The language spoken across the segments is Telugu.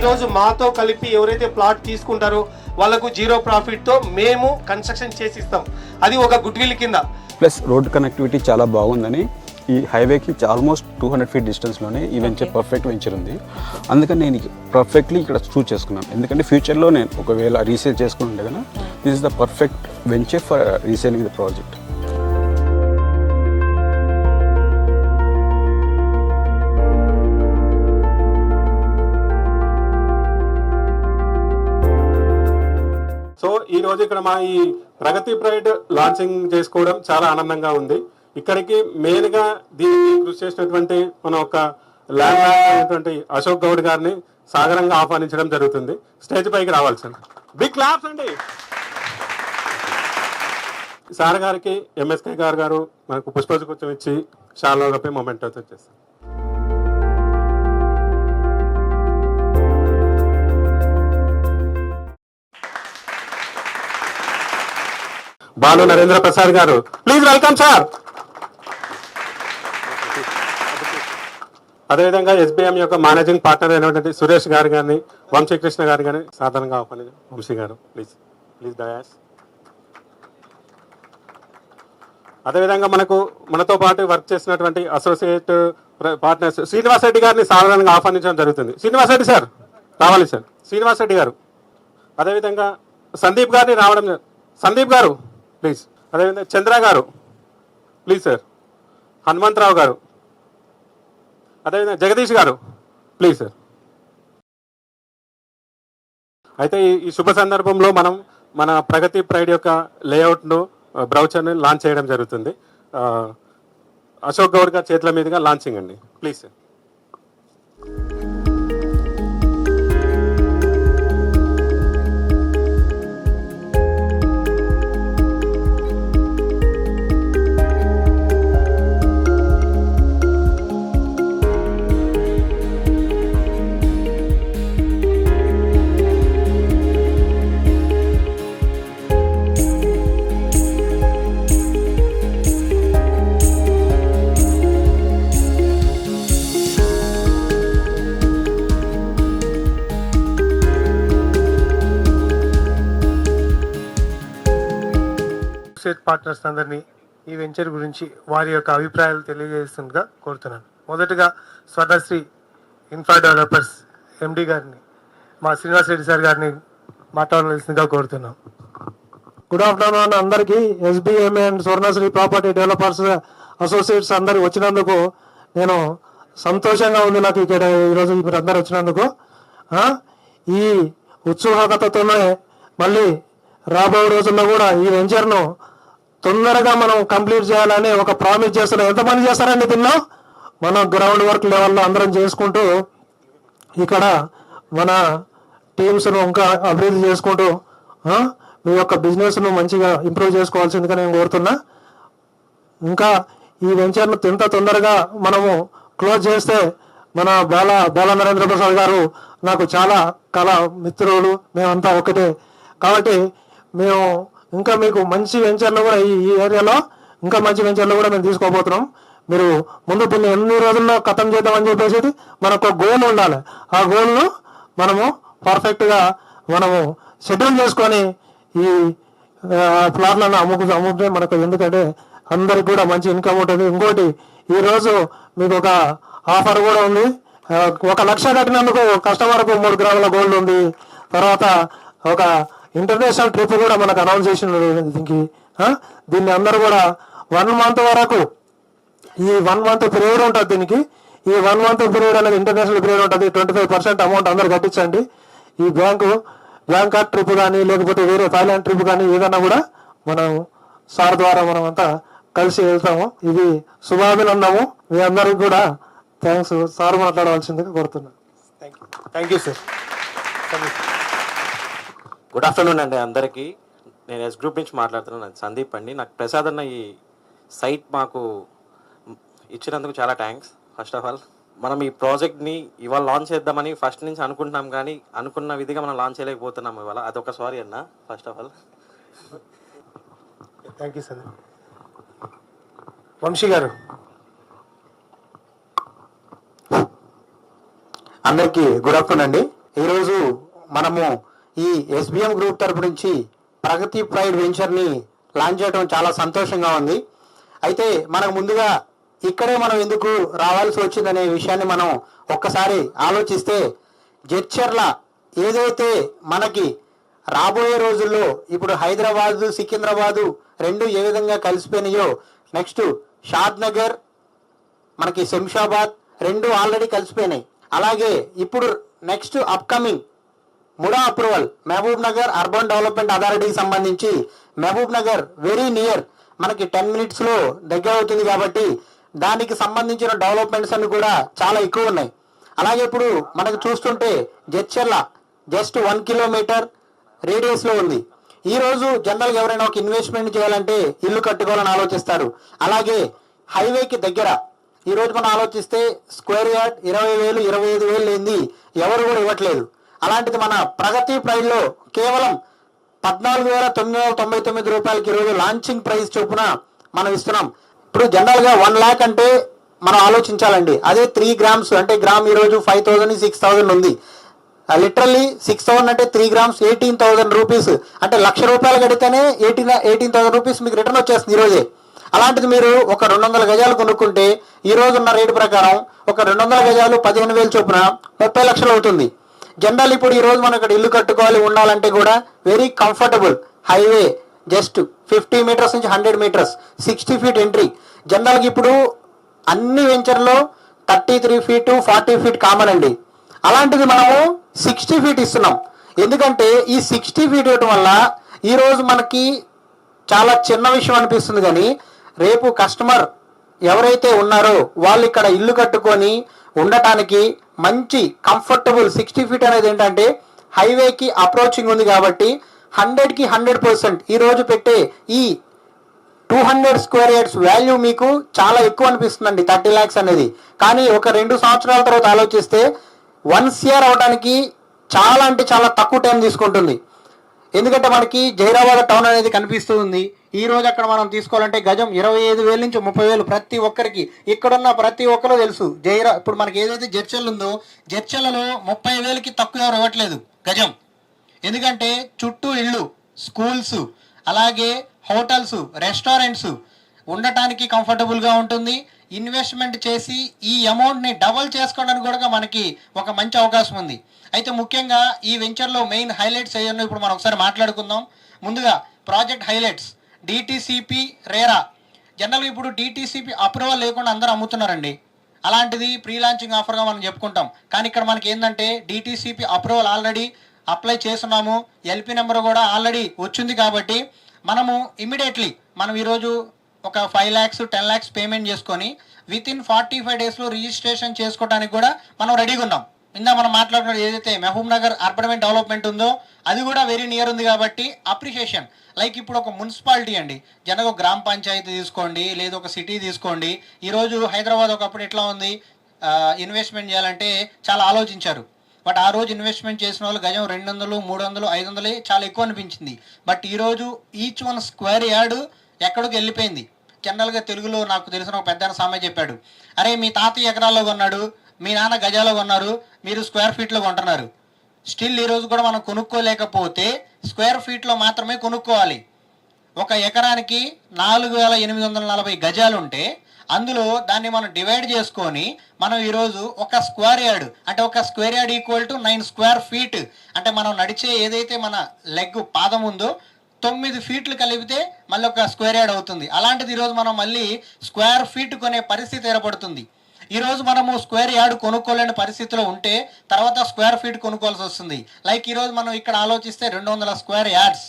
రోజు మాతో కలిపి ఎవరైతే ప్లాట్ తీసుకుంటారో వాళ్ళకు జీరో ప్రాఫిట్తో మేము కన్స్ట్రక్షన్ చేసి ఇస్తాం. అది ఒక గుడ్ విల్ కింద. ప్లస్ రోడ్ కనెక్టివిటీ చాలా బాగుందని ఈ హైవేకి ఆల్మోస్ట్ 200 feet డిస్టెన్స్లోనే ఈ వెంచర్ పర్ఫెక్ట్ వెంచర్ ఉంది. అందుకని నేను పర్ఫెక్ట్లీ ఇక్కడ చూస్ చేసుకున్నాను. ఎందుకంటే ఫ్యూచర్లో నేను ఒకవేళ రీసేల్ చేసుకుని ఉంటే కనుక this is the perfect venture for reselling the project. So ఈ రోజు ఇక్కడ మా ఈ ప్రగతి ప్రైడ్ లాంచింగ్ చేసుకోవడం చాలా ఆనందంగా ఉంది. ఇక్కడికి మెయిన్ గా దీనికి కృషి చేసినటువంటి మన ఒక ల్యాండ్ అయినటువంటి అశోక్ గౌడ్ గారిని సాగరంగా ఆహ్వానించడం జరుగుతుంది. స్టేజ్ పైకి రావాల్సింది. బిగ్ క్లాప్స్ అండి. సార్ గారికి ఎంఎస్కే గారు మనకు పుష్పగుచ్చం ఇచ్చి శాలపై మొమెంట్ అవుతుంది చేస్తారు. బాలు నరేంద్ర ప్రసాద్ గారు, ప్లీజ్ వెల్కమ్ సార్. అదేవిధంగా ఎస్బీఎం యొక్క మేనేజింగ్ పార్ట్నర్ అయినటువంటి సురేష్ గారు కానీ వంశీకృష్ణ గారు కానీ సాధారణంగా ఆహ్వానించారు. వంశీ గారు ప్లీజ్ ప్లీజ్ దయాస్. అదేవిధంగా మనతో పాటు వర్క్ చేసినటువంటి అసోసియేట్ పార్ట్నర్స్ శ్రీనివాస్ రెడ్డి గారిని సాధారణంగా ఆహ్వానించడం జరుగుతుంది. శ్రీనివాస్ రెడ్డి సార్ రావాలి సార్. శ్రీనివాస్ రెడ్డి గారు, అదేవిధంగా సందీప్ గారిని రావడం. సందీప్ గారు ప్లీజ్. అదేవిధంగా చంద్ర గారు ప్లీజ్ సార్. హనుమంతరావు గారు, అదేవిధంగా జగదీష్ గారు ప్లీజ్ సార్. అయితే ఈ శుభ సందర్భంలో మనం మన ప్రగతి ప్రైడ్ యొక్క లేఅవుట్ను బ్రౌచర్ని లాంచ్ చేయడం జరుగుతుంది. అశోక్ గౌడ్ గారి చేతుల మీదుగా లాంచింగ్ అండి. Please sir. పార్ట్నర్స్ అందరినీ ఈ వెంచర్ గురించి వారి యొక్క అభిప్రాయాలు తెలియజేస్తుందిగా కోరుతున్నాను. మొదటగా స్వర్ణశ్రీ ఇన్ఫ్రా డెవలపర్స్ ఎండి గారిని, మా శ్రీనివాస్ రెడ్డి సార్ గారిని మాట్లాడవలసిందిగా కోరుతున్నాం. గుడ్ ఆఫ్టర్నూన్ అందరికీ. SBM and Swarnasri property developers associates అందరు వచ్చినందుకు నేను సంతోషంగా ఉంది. నాకు ఇక్కడ ఈరోజు మీరు అందరు వచ్చినందుకు ఈ ఉత్సుకతతోనే మళ్ళీ రాబోయే రోజుల్లో కూడా ఈ వెంచర్ను తొందరగా మనం కంప్లీట్ చేయాలని ఒక ప్రామిస్ చేస్తున్నాం. ఎంతమంది చేస్తారండి దీనిలో? మనం గ్రౌండ్ వర్క్ లెవెల్లో అందరం చేసుకుంటూ ఇక్కడ మన టీమ్స్ను ఇంకా అభివృద్ధి చేసుకుంటూ మీ యొక్క బిజినెస్ను మంచిగా ఇంప్రూవ్ చేసుకోవాల్సిందిగా నేను కోరుతున్నా. ఇంకా ఈ వెంచర్ను ఎంత తొందరగా మనము క్లోజ్ చేస్తే మన బాల నరేంద్ర ప్రసాద్ గారు నాకు చాలా కళ మిత్రులు, మేమంతా ఒకటే. కాబట్టి మేము ఇంకా మీకు మంచి వెంచర్లు కూడా ఈ ఏరియాలో ఇంకా మంచి వెంచర్లు కూడా మేము తీసుకోబోతున్నాం. మీరు ముందు దీన్ని ఎన్ని రోజుల్లో ఖతం చేద్దామని చెప్పేసి మనకు ఒక గోల్ ఉండాలి. ఆ గోల్ను మనము పర్ఫెక్ట్గా మనము షెడ్యూల్ చేసుకొని ఈ ప్లాట్లను అమ్ముకుంటే మనకు, ఎందుకంటే అందరికి కూడా మంచి ఇన్కమ్ ఉంటుంది. ఇంకోటి ఈరోజు మీకు ఒక ఆఫర్ కూడా ఉంది. 1 లక్ష కట్టినందుకు కస్టమర్కు 3 గ్రాముల గోల్డ్ ఉంది. తర్వాత ఒక ఇంటర్నేషనల్ ట్రిప్ కూడా మనకు అనౌన్స్ చేసిన దీనికి. దీన్ని అందరూ కూడా 1 month వరకు, ఈ 1 month పీరియడ్ ఉంటుంది దీనికి. ఈ 1 month పీరియడ్ అనేది ఇంటర్నేషనల్ పీరియడ్ ఉంటుంది. 25% అమౌంట్ అందరు కట్టించండి. ఈ బ్యాంకాక్ ట్రిప్ కానీ లేకపోతే వేరే థాయిలాండ్ ట్రిప్ కానీ ఏదన్నా కూడా మనం సార్ ద్వారా మనం అంతా కలిసి వెళ్తాము. ఇది శుభాభినందనము. మీ అందరికి కూడా థ్యాంక్స్. సార్ మాట్లాడవలసిందిగా కోరుతున్నాను. Thank you sir. Good afternoon అండి అందరికీ. నేను ఎస్ గ్రూప్ నుంచి మాట్లాడుతున్నాను. సందీప్ అండి. నాకు ప్రసాద్ అన్న ఈ సైట్ మాకు ఇచ్చినందుకు చాలా థ్యాంక్స్. ఫస్ట్ ఆఫ్ ఆల్ మనం ఈ ప్రాజెక్ట్ని ఇవాళ లాంచ్ చేద్దామని ఫస్ట్ నుంచి అనుకుంటున్నాం, కానీ అనుకున్న విధిగా మనం లాంచ్ చేయలేకపోతున్నాం ఇవాళ. అదొక సారీ అన్న first of all. Thank you sir. Vamsi garu. అందరికీ గుడ్ ఆఫ్టర్నూన్ అండి. ఈరోజు మనము ఈ ఎస్బిఎం గ్రూప్ తరపు నుంచి ప్రగతి ప్రైడ్ వెంచర్ని లాంచ్ చేయడం చాలా సంతోషంగా ఉంది. అయితే మనకు ముందుగా ఇక్కడే మనం ఎందుకు రావాల్సి వచ్చిందనే విషయాన్ని మనం ఒక్కసారి ఆలోచిస్తే, జడ్చర్ల ఏదైతే మనకి రాబోయే రోజుల్లో ఇప్పుడు హైదరాబాదు సికింద్రాబాదు రెండు ఏ విధంగా కలిసిపోయినాయో, నెక్స్ట్ షాద్ నగర్ మనకి శంషాబాద్ రెండు ఆల్రెడీ కలిసిపోయినాయి. అలాగే ఇప్పుడు next upcoming MUDA approval Mahabub Nagar urban development అథారిటీకి సంబంధించి మహబూబ్ నగర్ వెరీ నియర్ మనకి 10 minutes దగ్గర అవుతుంది. కాబట్టి దానికి సంబంధించిన డెవలప్మెంట్స్ అన్ని కూడా చాలా ఎక్కువ ఉన్నాయి. అలాగే ఇప్పుడు మనకు చూస్తుంటే జడ్చర్ల జస్ట్ 1 kilometer రేడియస్లో ఉంది. ఈరోజు జనరల్గా ఎవరైనా ఒక ఇన్వెస్ట్మెంట్ చేయాలంటే ఇల్లు కట్టుకోవాలని ఆలోచిస్తారు. అలాగే హైవేకి దగ్గర ఈరోజు మనం ఆలోచిస్తే స్క్వేర్ యార్డ్ 20,000 25,000 లేనిది ఎవరు కూడా ఇవ్వట్లేదు. అలాంటిది మన ప్రగతి ప్రైజ్లో కేవలం 14,999 రూపాయలకి ఈరోజు లాంచింగ్ ప్రైస్ చొప్పున మనం ఇస్తున్నాం. ఇప్పుడు జనరల్గా 1 lakh అంటే మనం ఆలోచించాలండి. అదే 3 grams అంటే గ్రామ్ ఈరోజు 5,000 6,000 ఉంది. లిటరల్లీ 6,000 అంటే 3 grams 18,000 రూపీస్. అంటే 1,00,000 రూపాయలు కడితేనే 18,000 రూపీస్ మీకు రిటర్న్ వచ్చేస్తుంది ఈరోజే. అలాంటిది మీరు ఒక 200 గజాలు కొనుక్కుంటే ఈ రోజు ఉన్న రేటు ప్రకారం ఒక 200 గజాలు 15,000 చొప్పున 30 లక్షలు అవుతుంది. జనరల్ ఇప్పుడు ఈ రోజు మనం ఇక్కడ ఇల్లు కట్టుకోవాలి ఉండాలంటే కూడా very comfortable. Highway just 50 meters నుంచి 100 meters 60 feet ఎంట్రీ. జనరల్గా ఇప్పుడు అన్ని వెంచర్లో 33 feet 40 feet కామన్ అండి. అలాంటిది మనము 60 feet ఇస్తున్నాం. ఎందుకంటే ఈ 60 feet ఇవ్వడం వల్ల ఈరోజు మనకి చాలా చిన్న విషయం అనిపిస్తుంది, కానీ రేపు కస్టమర్ ఎవరైతే ఉన్నారో వాళ్ళు ఇక్కడ ఇల్లు కట్టుకొని ఉండటానికి మంచి కంఫర్టబుల్ 60 feet అనేది ఏంటంటే హైవేకి అప్రోచింగ్ ఉంది. కాబట్టి 100కి 100% ఈరోజు పెట్టే ఈ 200 square yards వాల్యూ మీకు చాలా ఎక్కువ అనిపిస్తుందండి 30 lakhs అనేది. కానీ ఒక 2 సంవత్సరాల తర్వాత ఆలోచిస్తే 1 CR అవడానికి చాలా అంటే చాలా తక్కువ టైం తీసుకుంటుంది. ఎందుకంటే మనకి జైరాబాద్ టౌన్ అనేది కనిపిస్తూ ఉంది. ఈ రోజు అక్కడ మనం తీసుకోవాలంటే గజం 25,000 నుంచి 30,000 ప్రతి ఒక్కరికి. ఇక్కడున్న ప్రతి ఒక్కరు తెలుసు ఇప్పుడు మనకి ఏదైతే జడ్చర్ల ఉందో జడ్చర్లలో 30,000కి తక్కువ ఎవరు ఇవ్వట్లేదు గజం. ఎందుకంటే చుట్టూ ఇళ్ళు, స్కూల్స్, అలాగే హోటల్స్, రెస్టారెంట్స్ ఉండటానికి కంఫర్టబుల్గా ఉంటుంది. ఇన్వెస్ట్మెంట్ చేసి ఈ అమౌంట్ని డబల్ చేసుకోవడానికి కూడా మనకి ఒక మంచి అవకాశం ఉంది. అయితే ముఖ్యంగా ఈ వెంచర్లో మెయిన్ హైలైట్స్ అయ్యాను ఇప్పుడు మనం ఒకసారి మాట్లాడుకుందాం. ముందుగా ప్రాజెక్ట్ హైలైట్స్ డిటిసిపి రేరా. జనరల్గా ఇప్పుడు డిటిసిపి అప్రూవల్ లేకుండా అందరూ అమ్ముతున్నారండి. అలాంటిది ప్రీ లాంచింగ్ ఆఫర్గా మనం చెప్పుకుంటాం. కానీ ఇక్కడ మనకి ఏంటంటే డిటిసిపి అప్రూవల్ ఆల్రెడీ అప్లై చేస్తున్నాము, ఎల్పి నెంబర్ కూడా ఆల్రెడీ వచ్చింది. కాబట్టి మనము ఇమీడియట్లీ మనం ఈరోజు ఒక 5 lakhs 10 lakhs పేమెంట్ చేసుకొని విత్ ఇన్ 45 daysలో రిజిస్ట్రేషన్ చేసుకోవడానికి కూడా మనం రెడీగా ఉన్నాం. ఇందా మనం మాట్లాడుకున్న ఏదైతే మహబూబ్ నగర్ అర్బన్ డెవలప్మెంట్ ఉందో అది కూడా వెరీ నియర్ ఉంది. కాబట్టి అప్రిషియేషన్ లైక్ ఇప్పుడు ఒక మున్సిపాలిటీ అండి, జనగా ఒక గ్రామ పంచాయతీ తీసుకోండి, లేదా ఒక సిటీ తీసుకోండి. ఈరోజు హైదరాబాద్ ఒకప్పుడు ఎట్లా ఉంది, ఇన్వెస్ట్మెంట్ చేయాలంటే చాలా ఆలోచించారు. బట్ ఆ రోజు ఇన్వెస్ట్మెంట్ చేసిన వాళ్ళు గజం 200 300 500 చాలా ఎక్కువ అనిపించింది. బట్ ఈరోజు ఈచ్ 1 square yard ఎక్కడికి వెళ్ళిపోయింది. జనరల్గా తెలుగులో నాకు తెలిసిన ఒక పెద్ద సామెత చెప్పాడు, అరే మీ తాతయ్య ఎకరాల్లో కొన్నాడు, మీ నాన్న గజాల్లో కొన్నారు, మీరు స్క్వేర్ ఫీట్లో కొంటున్నారు. స్టిల్ ఈరోజు కూడా మనం కొనుక్కోలేకపోతే స్క్వేర్ ఫీట్లో మాత్రమే కొనుక్కోవాలి. ఒక ఎకరానికి 4,840 గజాలు ఉంటే అందులో దాన్ని మనం డివైడ్ చేసుకొని మనం ఈరోజు ఒక స్క్వేర్ యార్డ్ అంటే ఒక square yard equal to 9 square feet. అంటే మనం నడిచే ఏదైతే మన లెగ్ పాదం ఉందో 9 feet కలిపితే మళ్ళీ ఒక స్క్వేర్ యార్డ్ అవుతుంది. అలాంటిది ఈరోజు మనం మళ్ళీ స్క్వేర్ ఫీట్ కొనే పరిస్థితి ఏర్పడుతుంది. ఈరోజు మనము స్క్వేర్ యార్డ్ కొనుక్కోలేని పరిస్థితిలో ఉంటే తర్వాత స్క్వేర్ ఫీట్ కొనుక్కోవాల్సి వస్తుంది. లైక్ ఈరోజు మనం ఇక్కడ ఆలోచిస్తే 200 square yards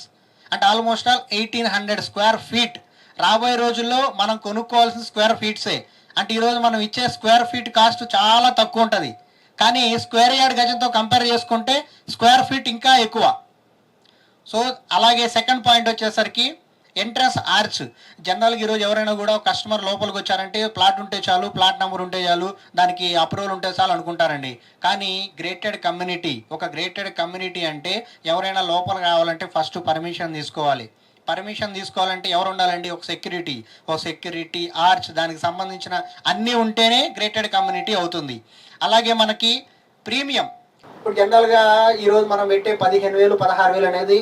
అంటే ఆల్మోస్ట్ ఆల్ 1,800 square feet. రాబోయే రోజుల్లో మనం కొనుక్కోవాల్సిన స్క్వేర్ ఫీట్సే. అంటే ఈరోజు మనం ఇచ్చే స్క్వేర్ ఫీట్ కాస్ట్ చాలా తక్కువ ఉంటుంది. కానీ స్క్వేర్ యార్డ్ గజంతో కంపేర్ చేసుకుంటే స్క్వేర్ ఫీట్ ఇంకా ఎక్కువ. సో అలాగే సెకండ్ పాయింట్ వచ్చేసరికి ఎంట్రన్స్ ఆర్చ్. జనరల్గా ఈరోజు ఎవరైనా కూడా కస్టమర్ లోపలికి వచ్చారంటే ప్లాట్ ఉంటే చాలు, ప్లాట్ నెంబర్ ఉంటే చాలు, దానికి అప్రూవల్ ఉంటే చాలు అనుకుంటారండి. కానీ గ్రేటెడ్ కమ్యూనిటీ, ఒక గ్రేటెడ్ కమ్యూనిటీ అంటే ఎవరైనా లోపల కావాలంటే ఫస్ట్ పర్మిషన్ తీసుకోవాలి. పర్మిషన్ తీసుకోవాలంటే ఎవరు ఉండాలండి, ఒక సెక్యూరిటీ ఆర్చ్, దానికి సంబంధించిన అన్నీ ఉంటేనే గ్రేటెడ్ కమ్యూనిటీ అవుతుంది. అలాగే మనకి ప్రీమియం ఇప్పుడు జనరల్గా ఈరోజు మనం పెట్టే 15,000 16,000 అనేది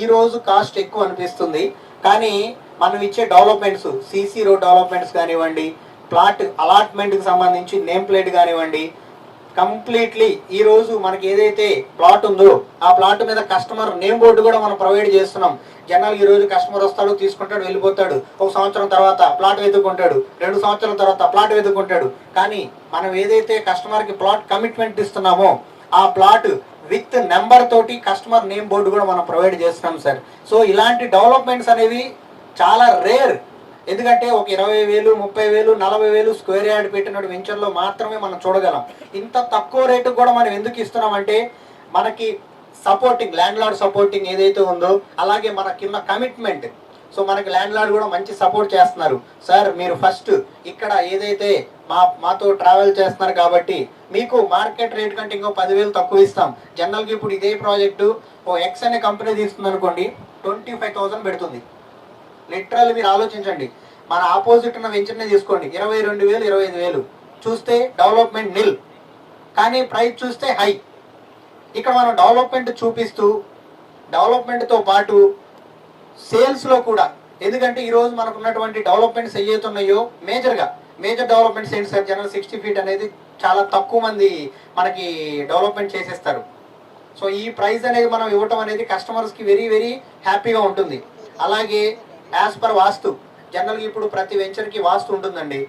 ఈరోజు కాస్ట్ ఎక్కువ అనిపిస్తుంది. కానీ మనం ఇచ్చే డెవలప్మెంట్స్, సీసీ రోడ్ డెవలప్మెంట్స్ కానివ్వండి, ప్లాట్ అలాట్మెంట్కి సంబంధించి నేమ్ ప్లేట్ కానివ్వండి, కంప్లీట్లీ ఈరోజు మనకి ఏదైతే ప్లాట్ ఉందో ఆ ప్లాట్ మీద కస్టమర్ నేమ్ బోర్డు కూడా మనం ప్రొవైడ్ చేస్తున్నాం. జనాలు ఈ రోజు కస్టమర్ వస్తాడు, తీసుకుంటాడు, వెళ్ళిపోతాడు. 1 సంవత్సరం తర్వాత ప్లాట్ వెతుక్కుంటాడు, 2 సంవత్సరాల తర్వాత ప్లాట్ వెతుక్కుంటాడు. కానీ మనం ఏదైతే కస్టమర్కి ప్లాట్ కమిట్మెంట్ ఇస్తున్నామో ఆ ప్లాట్ విత్ నెంబర్ తోటి కస్టమర్ నేమ్ బోర్డు కూడా మనం ప్రొవైడ్ చేస్తున్నాం సార్. సో ఇలాంటి డెవలప్మెంట్స్ అనేవి చాలా రేర్. ఎందుకంటే ఒక 20,000, 30,000, 40,000 స్క్వేర్ యార్డ్ పెట్టిన వెంచర్లో మాత్రమే మనం చూడగలం. ఇంత తక్కువ రేటుకు కూడా మనం ఎందుకు ఇస్తున్నామంటే మనకి సపోర్టింగ్, ల్యాండ్ లార్డ్ సపోర్టింగ్ ఏదైతే ఉందో అలాగే మనకిన్న కమిట్మెంట్. సో మనకి ల్యాండ్ లార్డ్ కూడా మంచి సపోర్ట్ చేస్తున్నారు. సార్ మీరు ఫస్ట్ ఇక్కడ ఏదైతే మాతో ట్రావెల్ చేస్తున్నారు కాబట్టి మీకు మార్కెట్ రేట్ కంటే ఇంకో 10,000 తక్కువ ఇస్తాం. జనరల్గా ఇప్పుడు ఇదే ప్రాజెక్టు ఓ ఎక్స్ అనే కంపెనీ తీసుకుంది అనుకోండి, 25,000 పెడుతుంది. లిటరల్ మీరు ఆలోచించండి, మన ఆపోజిట్ ఉన్న వెంచర్నే తీసుకోండి, 22,000 25,000 చూస్తే డెవలప్మెంట్ నిల్, కానీ ప్రైస్ చూస్తే హై. ఇక్కడ మనం డెవలప్మెంట్ చూపిస్తూ డెవలప్మెంట్తో పాటు సేల్స్లో కూడా, ఎందుకంటే ఈరోజు మనకు ఉన్నటువంటి డెవలప్మెంట్స్ ఏవైతే ఉన్నాయో మేజర్ డెవలప్మెంట్స్ ఏంటి సార్, జనరల్ 60 ఫీట్ అనేది చాలా తక్కువ మంది మనకి డెవలప్మెంట్ చేసేస్తారు. సో ఈ ప్రైస్ అనేది మనం ఇవ్వటం అనేది కస్టమర్స్కి వెరీ వెరీ హ్యాపీగా ఉంటుంది. అలాగే యాజ్ పర్ వాస్తు, జనరల్గా ఇప్పుడు ప్రతి వెంచర్కి వాస్తు ఉంటుందండి.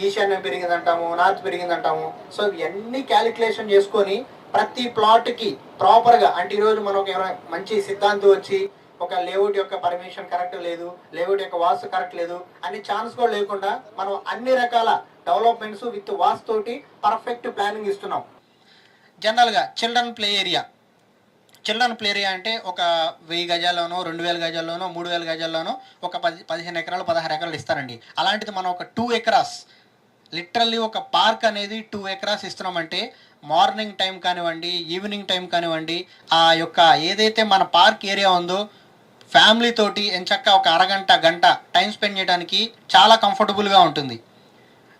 ఈశాన్యం పెరిగిందంటాము, నార్త్ పెరిగిందంటాము. సో ఇవన్నీ క్యాలిక్యులేషన్ చేసుకొని ప్రతి ప్లాట్కి ప్రాపర్గా, అంటే ఈరోజు మనం ఒక మంచి సిద్ధాంతం వచ్చి ఒక లేఅవుట్ యొక్క పర్మిషన్ కరెక్ట్ లేదు, లేఅవుట్ యొక్క వాస్తు కరెక్ట్ లేదు అని ఛాన్స్ కూడా లేకుండా మనం అన్ని రకాల డెవలప్మెంట్స్ విత్ వాస్తు తోటి పర్ఫెక్ట్ ప్లానింగ్ ఇస్తున్నాం. జనరల్గా చిల్డ్రన్ ప్లే ఏరియా అంటే ఒక 1000 గజాల్లోనో, 2,000 గజాల్లోనో, 3,000 గజాల్లోనో ఒక 15 ఎకరాలు 16 ఎకరాలు ఇస్తారండి. అలాంటిది మనం ఒక 2 ఎకరాస్, లిటరల్లీ ఒక పార్క్ అనేది 2 ఎకరాస్ ఇస్తున్నామంటే మార్నింగ్ టైం కానివ్వండి, ఈవినింగ్ టైం కానివ్వండి, ఆ యొక్క ఏదైతే మన పార్క్ ఏరియా ఉందో ఫ్యామిలీ తోటి ఎంచక్కా ఒక అరగంట గంట టైం స్పెండ్ చేయడానికి చాలా కంఫర్టబుల్గా ఉంటుంది.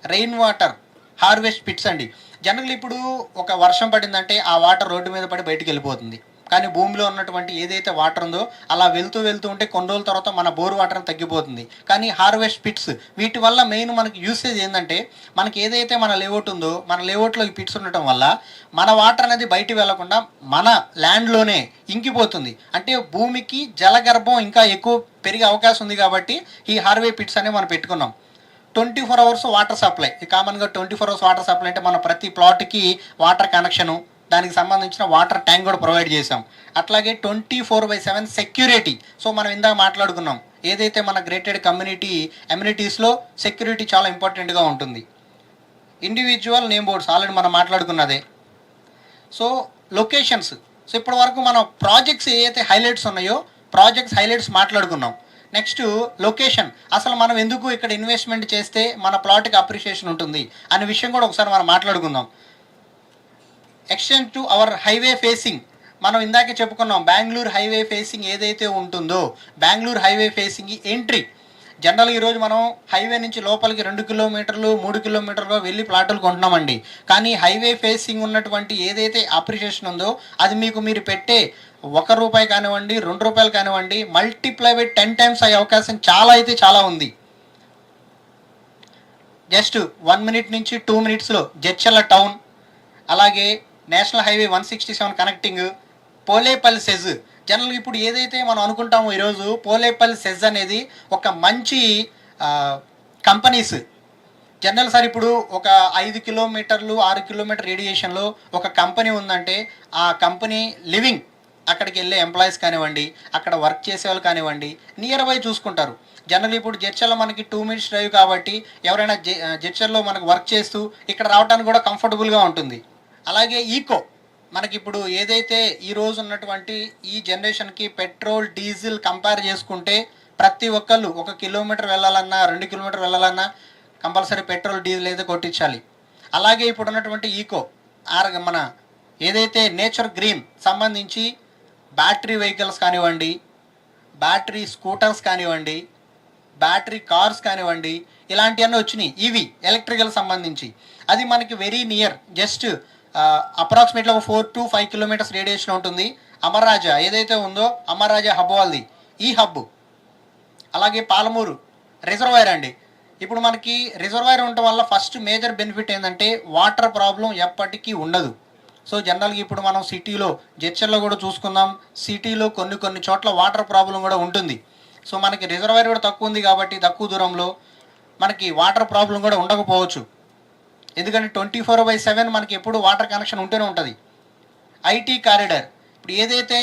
రెయిన్ వాటర్ హార్వెస్ట్ పిట్స్ అండి. జనరల్ ఇప్పుడు ఒక వర్షం పడిందంటే ఆ వాటర్ రోడ్డు మీద పడి బయటికి వెళ్ళిపోతుంది. కానీ భూమిలో ఉన్నటువంటి ఏదైతే వాటర్ ఉందో అలా వెళ్తూ ఉంటే కొన్ని రోజుల తర్వాత మన బోర్ వాటర్ తగ్గిపోతుంది. కానీ హార్వెస్ట్ పిట్స్, వీటి వల్ల మెయిన్ మనకి యూసేజ్ ఏంటంటే, మనకి ఏదైతే మన లేఅవుట్ ఉందో మన లేఅవుట్లో ఈ పిట్స్ ఉండటం వల్ల మన వాటర్ అనేది బయటికి వెళ్లకుండా మన ల్యాండ్లోనే ఇంకిపోతుంది. అంటే భూమికి జలగర్భం ఇంకా ఎక్కువ పెరిగే అవకాశం ఉంది. కాబట్టి ఈ హార్వే పిట్స్ అనేవి మనం పెట్టుకున్నాం. 24 అవర్స్ వాటర్ సప్లై, కామన్గా 24 అవర్స్ వాటర్ సప్లై అంటే మన ప్రతి ప్లాట్కి వాటర్ కనెక్షను, దానికి సంబంధించిన వాటర్ ట్యాంక్ కూడా ప్రొవైడ్ చేసాం. అట్లాగే 24/7 సెక్యూరిటీ. సో మనం ఇందాక మాట్లాడుకున్నాం, ఏదైతే మన గ్రేటెడ్ అమ్యూనిటీస్లో సెక్యూరిటీ చాలా ఇంపార్టెంట్గా ఉంటుంది. ఇండివిజువల్ నేమ్ బోర్డ్స్ ఆల్రెడీ మనం మాట్లాడుకున్నదే. సో లొకేషన్స్, సో ఇప్పటి వరకు మనం ప్రాజెక్ట్స్ ఏదైతే హైలైట్స్ ఉన్నాయో ప్రాజెక్ట్స్ హైలైట్స్ మాట్లాడుకున్నాం. నెక్స్ట్ లొకేషన్, అసలు మనం ఎందుకు ఇక్కడ ఇన్వెస్ట్మెంట్ చేస్తే మన ప్లాట్కి అప్రిషియేషన్ ఉంటుంది అనే విషయం కూడా ఒకసారి మనం మాట్లాడుకుందాం. Extend to our highway facing, మనం ఇందాకే చెప్పుకున్నాం బెంగళూరు హైవే ఫేసింగ్ ఏదైతే ఉంటుందో బెంగళూరు హైవే ఫేసింగ్ ఎంట్రీ. జనరల్గా ఈరోజు మనం హైవే నుంచి లోపలికి 2 కిలోమీటర్లు 3 కిలోమీటర్లు వెళ్ళి ప్లాటులు కొంటున్నామండి. కానీ హైవే ఫేసింగ్ ఉన్నటువంటి ఏదైతే అప్రిషియేషన్ ఉందో అది మీకు మీరు పెట్టే ₹1 కానివ్వండి, ₹2 కానివ్వండి, మల్టిప్లై బై 10 టైమ్స్ అయ్యే అవకాశం చాలా ఉంది. జస్ట్ 1 మినిట్ నుంచి 2 మినిట్స్లో జడ్చర్ల టౌన్, అలాగే national highway 167 connecting Polepally SEZ. జనరల్గా ఇప్పుడు ఏదైతే మనం అనుకుంటామో ఈరోజు పోలేపల్లి సెజ్ అనేది ఒక మంచి కంపెనీస్. జనరల్ సార్ ఇప్పుడు ఒక 5 కిలోమీటర్లు 6 కిలోమీటర్ రేడియేషన్లో ఒక కంపెనీ ఉందంటే ఆ కంపెనీ లివింగ్, అక్కడికి వెళ్ళే ఎంప్లాయీస్ కానివ్వండి, అక్కడ వర్క్ చేసే వాళ్ళు కానివ్వండి, నియర్ బై చూసుకుంటారు. జనరల్ ఇప్పుడు జడ్చర్లో మనకి 2 మినిట్స్ డ్రైవ్ కాబట్టి ఎవరైనా జడ్చర్లో మనకు వర్క్ చేస్తూ ఇక్కడ రావడానికి కూడా కంఫర్టబుల్గా ఉంటుంది. అలాగే ఈకో, మనకి ఇప్పుడు ఏదైతే ఈరోజు ఉన్నటువంటి ఈ జనరేషన్కి పెట్రోల్ డీజిల్ కంపేర్ చేసుకుంటే ప్రతి ఒక్కళ్ళు 1 కిలోమీటర్ వెళ్ళాలన్నా 2 కిలోమీటర్ వెళ్ళాలన్నా కంపల్సరీ పెట్రోల్ డీజిల్ అయితే కొట్టించాలి. అలాగే ఇప్పుడు ఉన్నటువంటి ఈకో మన ఏదైతే నేచర్ గ్రీన్ సంబంధించి బ్యాటరీ వెహికల్స్ కానివ్వండి, బ్యాటరీ స్కూటర్స్ కానివ్వండి, బ్యాటరీ కార్స్ కానివ్వండి, ఇలాంటివన్నీ వచ్చినాయి. ఇవి ఎలక్ట్రికల్ సంబంధించి అది మనకి వెరీ నియర్, జస్ట్ అప్రాక్సిమేట్లీ ఒక 4 to 5 కిలోమీటర్స్ రేడియేషన్ ఉంటుంది. అమర్రాజా ఏదైతే ఉందో అమర్రాజా హబ్ వాళ్ళది ఈ హబ్. అలాగే పాలమూరు రిజర్వాయర్ అండి. ఇప్పుడు మనకి రిజర్వాయర్ ఉండటం వల్ల ఫస్ట్ మేజర్ బెనిఫిట్ ఏంటంటే వాటర్ ప్రాబ్లం ఎప్పటికీ ఉండదు. సో జనరల్గా ఇప్పుడు మనం సిటీలో జడ్చర్లో కూడా చూసుకుందాం, సిటీలో కొన్ని చోట్ల వాటర్ ప్రాబ్లం కూడా ఉంటుంది. సో మనకి రిజర్వాయర్ కూడా తక్కువ ఉంది కాబట్టి తక్కువ దూరంలో మనకి వాటర్ ప్రాబ్లం కూడా ఉండకపోవచ్చు. ఎందుకంటే 24/7 మనకి ఎప్పుడు వాటర్ కనెక్షన్ ఉంటూనే ఉంటుంది. ఐటీ కారిడార్ ఇప్పుడు ఏదైతే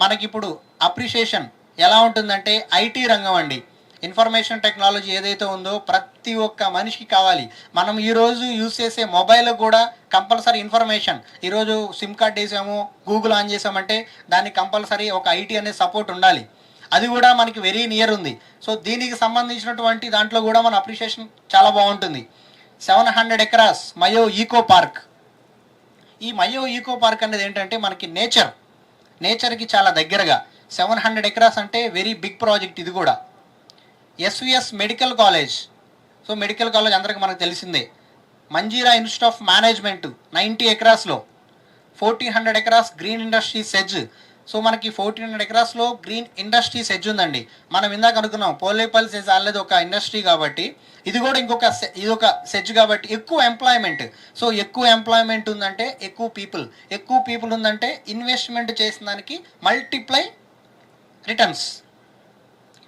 మనకిప్పుడు అప్రిషియేషన్ ఎలా ఉంటుందంటే ఐటీ రంగం అండి. ఇన్ఫర్మేషన్ టెక్నాలజీ ఏదైతే ఉందో ప్రతి ఒక్క మనిషికి కావాలి. మనం ఈరోజు యూజ్ చేసే మొబైల్ కూడా కంపల్సరీ ఇన్ఫర్మేషన్. ఈరోజు సిమ్ కార్డ్ వేసాము, గూగుల్ ఆన్ చేసామంటే దానికి కంపల్సరీ ఒక ఐటీ అనే సపోర్ట్ ఉండాలి. అది కూడా మనకి వెరీ నియర్ ఉంది. సో దీనికి సంబంధించినటువంటి దాంట్లో కూడా మన అప్రిషియేషన్ చాలా బాగుంటుంది. 700 ఎకరాస్ మయో ఈకో పార్క్. ఈ మయో ఈకో పార్క్ అనేది ఏంటంటే మనకి నేచర్కి చాలా దగ్గరగా 700 ఎకరాస్ అంటే వెరీ బిగ్ ప్రాజెక్ట్ ఇది కూడా. SVS medical college. So medical college అందరికీ మనకు తెలిసిందే. మంజీరా ఇన్స్టిట్యూట్ ఆఫ్ మేనేజ్మెంట్ 90 ఎకరాస్లో. 1400 acres green industries SEZ. So మనకి 1400 ఎకరాస్లో గ్రీన్ ఇండస్ట్రీస్ సెజ్ ఉందండి. మనం ఇందాక అనుకున్నాం పోలేపల్లి సెజ్ అనేది ఒక ఇండస్ట్రీ కాబట్టి ఇది కూడా ఇదొక సెజ్ కాబట్టి ఎక్కువ ఎంప్లాయ్మెంట్. సో ఎక్కువ ఎంప్లాయ్మెంట్ ఉందంటే ఎక్కువ పీపుల్ ఉందంటే ఇన్వెస్ట్మెంట్ చేసిన దానికి multiply returns.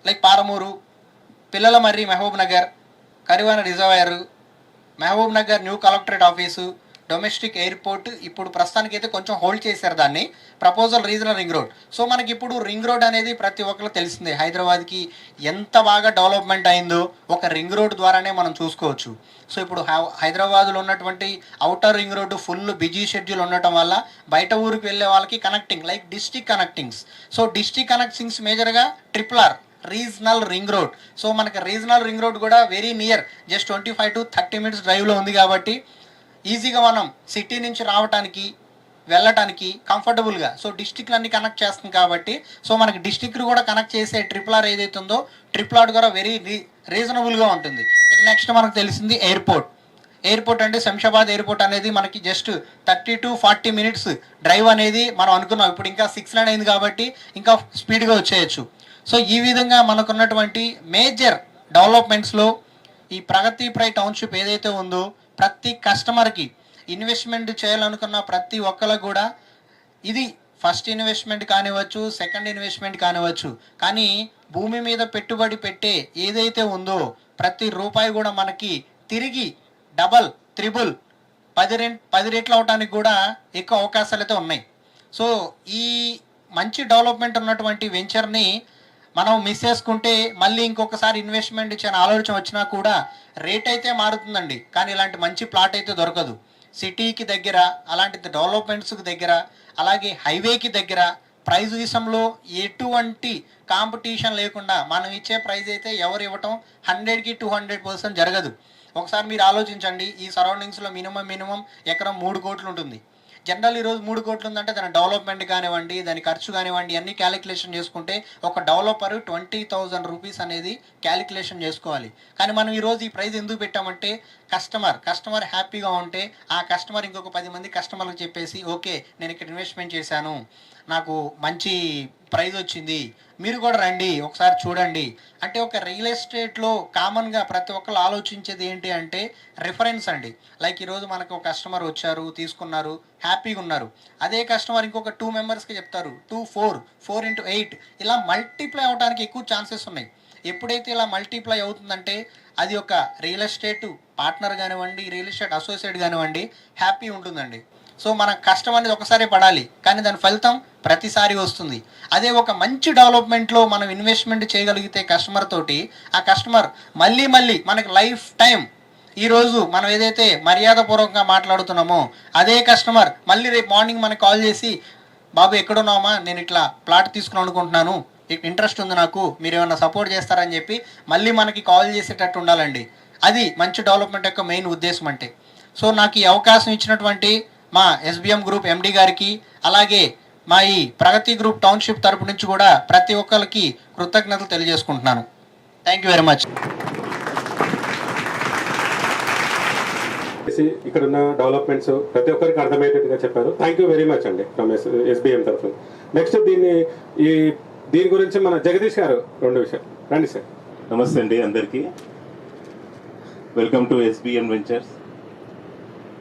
Like Paramuru, Pillalamarri Mahabub Nagar, Karivana reservoir, Mahabub Nagar new collectorate office, domestic airport. ఇప్పుడు ప్రస్తుతానికి అయితే కొంచెం హోల్డ్ చేశారు దాన్ని. Proposal regional ring road. So మనకి ఇప్పుడు రింగ్ రోడ్ అనేది ప్రతి ఒక్కరు తెలిసిందే. హైదరాబాద్కి ఎంత బాగా డెవలప్మెంట్ అయిందో ఒక రింగ్ రోడ్ ద్వారానే మనం చూసుకోవచ్చు. సో ఇప్పుడు హైదరాబాద్లో ఉన్నటువంటి outer ring road full busy schedule ఉండటం వల్ల బయట ఊరికి వెళ్ళే వాళ్ళకి connecting like district connectings. So district connectings మేజర్గా RRR regional ring road. So మనకి రీజనల్ రింగ్ రోడ్ కూడా very near, just 25 to 30 minutes డ్రైవ్లో ఉంది కాబట్టి ఈజీగా మనం సిటీ నుంచి రావడానికి వెళ్ళటానికి కంఫర్టబుల్గా. సో డిస్ట్రిక్ట్లన్నీ కనెక్ట్ చేస్తుంది కాబట్టి సో మనకి డిస్ట్రిక్ట్ కూడా కనెక్ట్ చేసే RRR ఏదైతే ఉందో RRR కూడా వెరీ రీజనబుల్గా ఉంటుంది. నెక్స్ట్ మనకు తెలిసింది ఎయిర్పోర్ట్ అంటే శంషాబాద్ ఎయిర్పోర్ట్ అనేది మనకి జస్ట్ 30 to 40 minutes డ్రైవ్ అనేది మనం అనుకున్నాం. ఇప్పుడు ఇంకా 6 lane అయింది కాబట్టి ఇంకా స్పీడ్గా వచ్చేయచ్చు. సో ఈ విధంగా మనకున్నటువంటి మేజర్ డెవలప్మెంట్స్లో ఈ ప్రగతిప్రై టౌన్షిప్ ఏదైతే ఉందో ప్రతి కస్టమర్కి ఇన్వెస్ట్మెంట్ చేయాలనుకున్న ప్రతి ఒక్కరికి కూడా ఇది ఫస్ట్ ఇన్వెస్ట్మెంట్ కానివ్వచ్చు, సెకండ్ ఇన్వెస్ట్మెంట్ కానివ్వచ్చు, కానీ భూమి మీద పెట్టుబడి పెట్టే ఏదైతే ఉందో ప్రతి రూపాయి కూడా మనకి తిరిగి డబల్, త్రిబుల్, 10 రెట్లు అవడానికి కూడా ఎక్కువ అవకాశాలు అయితే ఉన్నాయి. సో ఈ మంచి డెవలప్మెంట్ ఉన్నటువంటి వెంచర్ని మనం మిస్ చేసుకుంటే మళ్ళీ ఇంకొకసారి ఇన్వెస్ట్మెంట్ ఇచ్చే ఆలోచన వచ్చినా కూడా రేట్ అయితే మారుతుందండి, కానీ ఇలాంటి మంచి ప్లాట్ అయితే దొరకదు. సిటీకి దగ్గర, అలాంటి డెవలప్మెంట్స్కి దగ్గర, అలాగే హైవేకి దగ్గర, ప్రైజ్ విషయంలో ఎటువంటి కాంపిటీషన్ లేకుండా మనం ఇచ్చే ప్రైజ్ అయితే ఎవరు ఇవ్వటం 100కి 200% జరగదు. ఒకసారి మీరు ఆలోచించండి, ఈ సరౌండింగ్స్లో మినిమం ఎకరం 3 కోట్లు ఉంటుంది. జనరల్ ఈరోజు 3 కోట్లు ఉందంటే దాని డెవలప్మెంట్ కానివ్వండి, దాని ఖర్చు కానివ్వండి అన్నీ క్యాలిక్యులేషన్ చేసుకుంటే ఒక డెవలపర్ 20,000 రూపీస్ అనేది క్యాలిక్యులేషన్ చేసుకోవాలి. కానీ మనం ఈరోజు ఈ ప్రైజ్ ఎందుకు పెట్టామంటే కస్టమర్ హ్యాపీగా ఉంటే ఆ కస్టమర్ ఇంకొక 10 మంది కస్టమర్లకు చెప్పేసి ఓకే నేను ఇక్కడ ఇన్వెస్ట్మెంట్ చేశాను, నాకు మంచి ప్రైజ్ వచ్చింది, మీరు కూడా రండి ఒకసారి చూడండి అంటే ఒక రియల్ ఎస్టేట్లో కామన్గా ప్రతి ఒక్కరు ఆలోచించేది ఏంటి అంటే రిఫరెన్స్ అండి. లైక్ ఈరోజు మనకు ఒక కస్టమర్ వచ్చారు, తీసుకున్నారు, హ్యాపీగా ఉన్నారు. అదే కస్టమర్ ఇంకొక 2 మెంబర్స్కి చెప్తారు, 2, 4 into 8 ఇలా మల్టిప్లై అవడానికి ఎక్కువ ఛాన్సెస్ ఉన్నాయి. ఎప్పుడైతే ఇలా మల్టిప్లై అవుతుందంటే అది ఒక రియల్ ఎస్టేట్ పార్ట్నర్ కానివ్వండి, రియల్ ఎస్టేట్ అసోసియేట్ కానివ్వండి హ్యాపీ ఉంటుందండి. సో మన కష్టం అనేది ఒకసారి పడాలి, కానీ దాని ఫలితం ప్రతిసారి వస్తుంది. అదే ఒక మంచి డెవలప్మెంట్లో మనం ఇన్వెస్ట్మెంట్ చేయగలిగితే కస్టమర్ తోటి, ఆ కస్టమర్ మళ్ళీ మనకి లైఫ్ టైం ఈరోజు మనం ఏదైతే మర్యాదపూర్వకంగా మాట్లాడుతున్నామో అదే కస్టమర్ మళ్ళీ రేపు మార్నింగ్ మనకు కాల్ చేసి బాబు ఎక్కడున్నామా, నేను ఇట్లా ప్లాట్ తీసుకుని అనుకుంటున్నాను, ఇంట్రెస్ట్ ఉంది నాకు, మీరు ఏమైనా సపోర్ట్ చేస్తారని చెప్పి మళ్ళీ మనకి కాల్ చేసేటట్టు ఉండాలండి. అది మంచి డెవలప్మెంట్ యొక్క మెయిన్ ఉద్దేశం అంటే. సో నాకు ఈ అవకాశం ఇచ్చినటువంటి మా SBM గ్రూప్ MD గారికి, అలాగే మా ఈ ప్రగతి గ్రూప్ టౌన్షిప్ తరపు నుంచి కూడా ప్రతి ఒక్కరికి కృతజ్ఞతలు తెలియజేసుకుంటున్నాను. Thank you very much. ఇక్కడ ఉన్న డెవలప్మెంట్స్ ప్రతి ఒక్కరికి అర్థమయ్యేటట్టుగా చెప్పారు. థ్యాంక్ యూ వెరీ మచ్ అండి ఫ్రమ్ ఎస్బిఎం తరఫున. నెక్స్ట్ దీని గురించి మన జగదీష్ గారు 2 విషయాలు రండి సార్. నమస్తే అండి అందరికీ. Welcome to SBN ventures.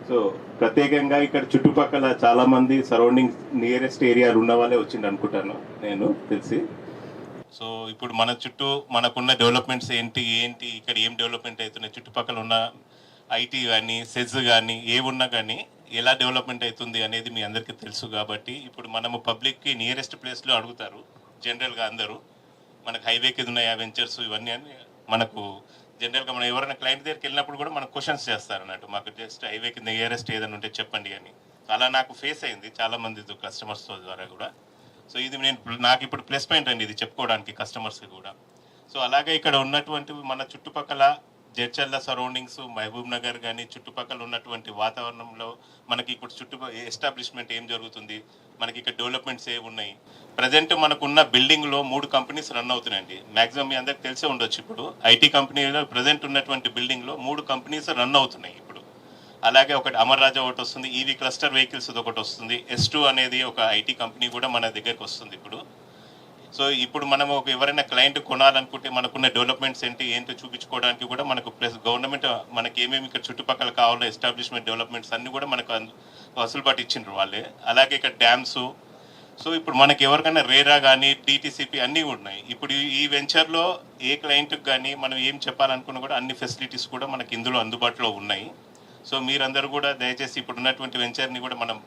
So ప్రత్యేకంగా ఇక్కడ చుట్టుపక్కల చాలా మంది సరౌండింగ్ నియరెస్ట్ ఏరియాలు ఉన్న వాళ్ళే వచ్చింది అనుకుంటాను నేను తెలిసి. సో ఇప్పుడు మన చుట్టూ మనకున్న డెవలప్మెంట్స్ ఏంటి ఇక్కడ ఏం డెవలప్మెంట్ అవుతున్నాయి, చుట్టుపక్కల ఉన్న ఐటీ కానీ సెజ్ కానీ ఏమున్నా కానీ ఎలా డెవలప్మెంట్ అవుతుంది అనేది మీ అందరికీ తెలుసు. కాబట్టి ఇప్పుడు మనము పబ్లిక్కి నియరెస్ట్ ప్లేస్లో అడుగుతారు జనరల్గా అందరూ, మనకు హైవే కింద ఉన్నాయా వెంచర్స్ ఇవన్నీ అని మనకు జనరల్గా మనం ఎవరైనా క్లయింట్ దగ్గరికి వెళ్ళినప్పుడు కూడా మనకు క్వశ్చన్స్ చేస్తారు అన్నట్టు, మాకు జస్ట్ హైవే కింద నియరెస్ట్ ఏదైనా ఉంటే చెప్పండి అని. అలా నాకు ఫేస్ అయింది చాలా మంది కస్టమర్స్ ద్వారా కూడా. సో ఇది నాకు ఇప్పుడు ప్లస్ పాయింట్ అండి ఇది చెప్పుకోవడానికి కస్టమర్స్కి కూడా. సో అలాగే ఇక్కడ ఉన్నటువంటి మన చుట్టుపక్కల జడ్చర్ల సరౌండింగ్స్, మహబూబ్ నగర్ కానీ చుట్టుపక్కల ఉన్నటువంటి వాతావరణంలో మనకి ఇప్పుడు ఎస్టాబ్లిష్మెంట్ ఏం జరుగుతుంది, మనకి ఇక్కడ డెవలప్మెంట్స్ ఏమి ఉన్నాయి. ప్రజెంట్ మనకున్న బిల్డింగ్లో 3 కంపెనీస్ రన్ అవుతున్నాయండి. మ్యాక్సిమం మీ అందరికి తెలిసే ఉండొచ్చు. ఇప్పుడు ఐటీ కంపెనీలో ప్రజెంట్ ఉన్నటువంటి బిల్డింగ్లో 3 కంపెనీస్ రన్ అవుతున్నాయి ఇప్పుడు. అలాగే ఒకటి అమర్ రాజా ఒకటి వస్తుంది, ఈవీ క్లస్టర్ వెహికల్స్ ఒకటి వస్తుంది, S2 అనేది ఒక ఐటీ కంపెనీ కూడా మన దగ్గరికి వస్తుంది ఇప్పుడు. సో ఇప్పుడు మనం ఎవరైనా క్లయింట్ కొనాలనుకుంటే మనకున్న డెవలప్మెంట్స్ ఏంటో చూపించుకోవడానికి కూడా మనకు ప్లస్ గవర్నమెంట్ మనకి ఏమేమి ఇక్కడ చుట్టుపక్కల కావాలో ఎస్టాబ్లిష్మెంట్ డెవలప్మెంట్స్ అన్నీ కూడా మనకు వసూలుబాటు ఇచ్చిండ్రు వాళ్ళే. అలాగే ఇక్కడ డ్యామ్స్. సో ఇప్పుడు మనకి ఎవరికైనా రేరా కానీ డిటిసిపి అన్నీ ఉన్నాయి. ఇప్పుడు ఈ వెంచర్లో ఏ క్లయింట్కి కానీ మనం ఏం చెప్పాలనుకున్నా కూడా అన్ని ఫెసిలిటీస్ కూడా మనకి ఇందులో అందుబాటులో ఉన్నాయి. సో మీరందరూ కూడా దయచేసి ఇప్పుడు ఉన్నటువంటి వెంచర్ని కూడా మనం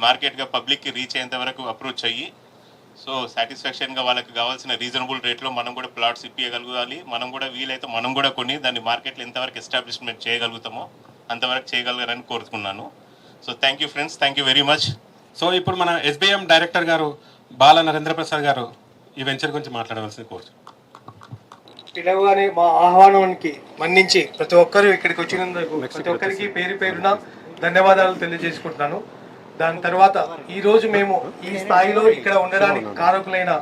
మార్కెట్గా పబ్లిక్కి రీచ్ అయ్యేంత వరకు అప్రోచ్ అయ్యి సో సాటిస్ఫాక్షన్గా వాళ్ళకి కావాల్సిన రీజనబుల్ రేట్లో మనం కూడా ప్లాట్స్ ఇప్పించగలగాలి. మనం కూడా వీలైతే మనం కూడా కొని దాన్ని మార్కెట్లో ఎంతవరకు ఎస్టాబ్లిష్మెంట్ చేయగలుగుతామో అంతవరకు చేయగలగారని కోరుతున్నాను. So thank you friends, thank you very much. So ఇప్పుడు మన ఎస్బిఎం డైరెక్టర్ గారు బాల నరేంద్ర ప్రసాద్ గారు ఈ వెంచర్ గురించి మాట్లాడవలసింది కోరుతున్నాను. పిలవగానే మా ఆహ్వానానికి మన్నించి ప్రతి ఒక్కరు ఇక్కడికి వచ్చినందుకు ప్రతి ఒక్కరికి పేరున ధన్యవాదాలు తెలియజేసుకుంటున్నాను. దాని తర్వాత ఈరోజు మేము ఈ స్థాయిలో ఇక్కడ ఉండడానికి కారకులైన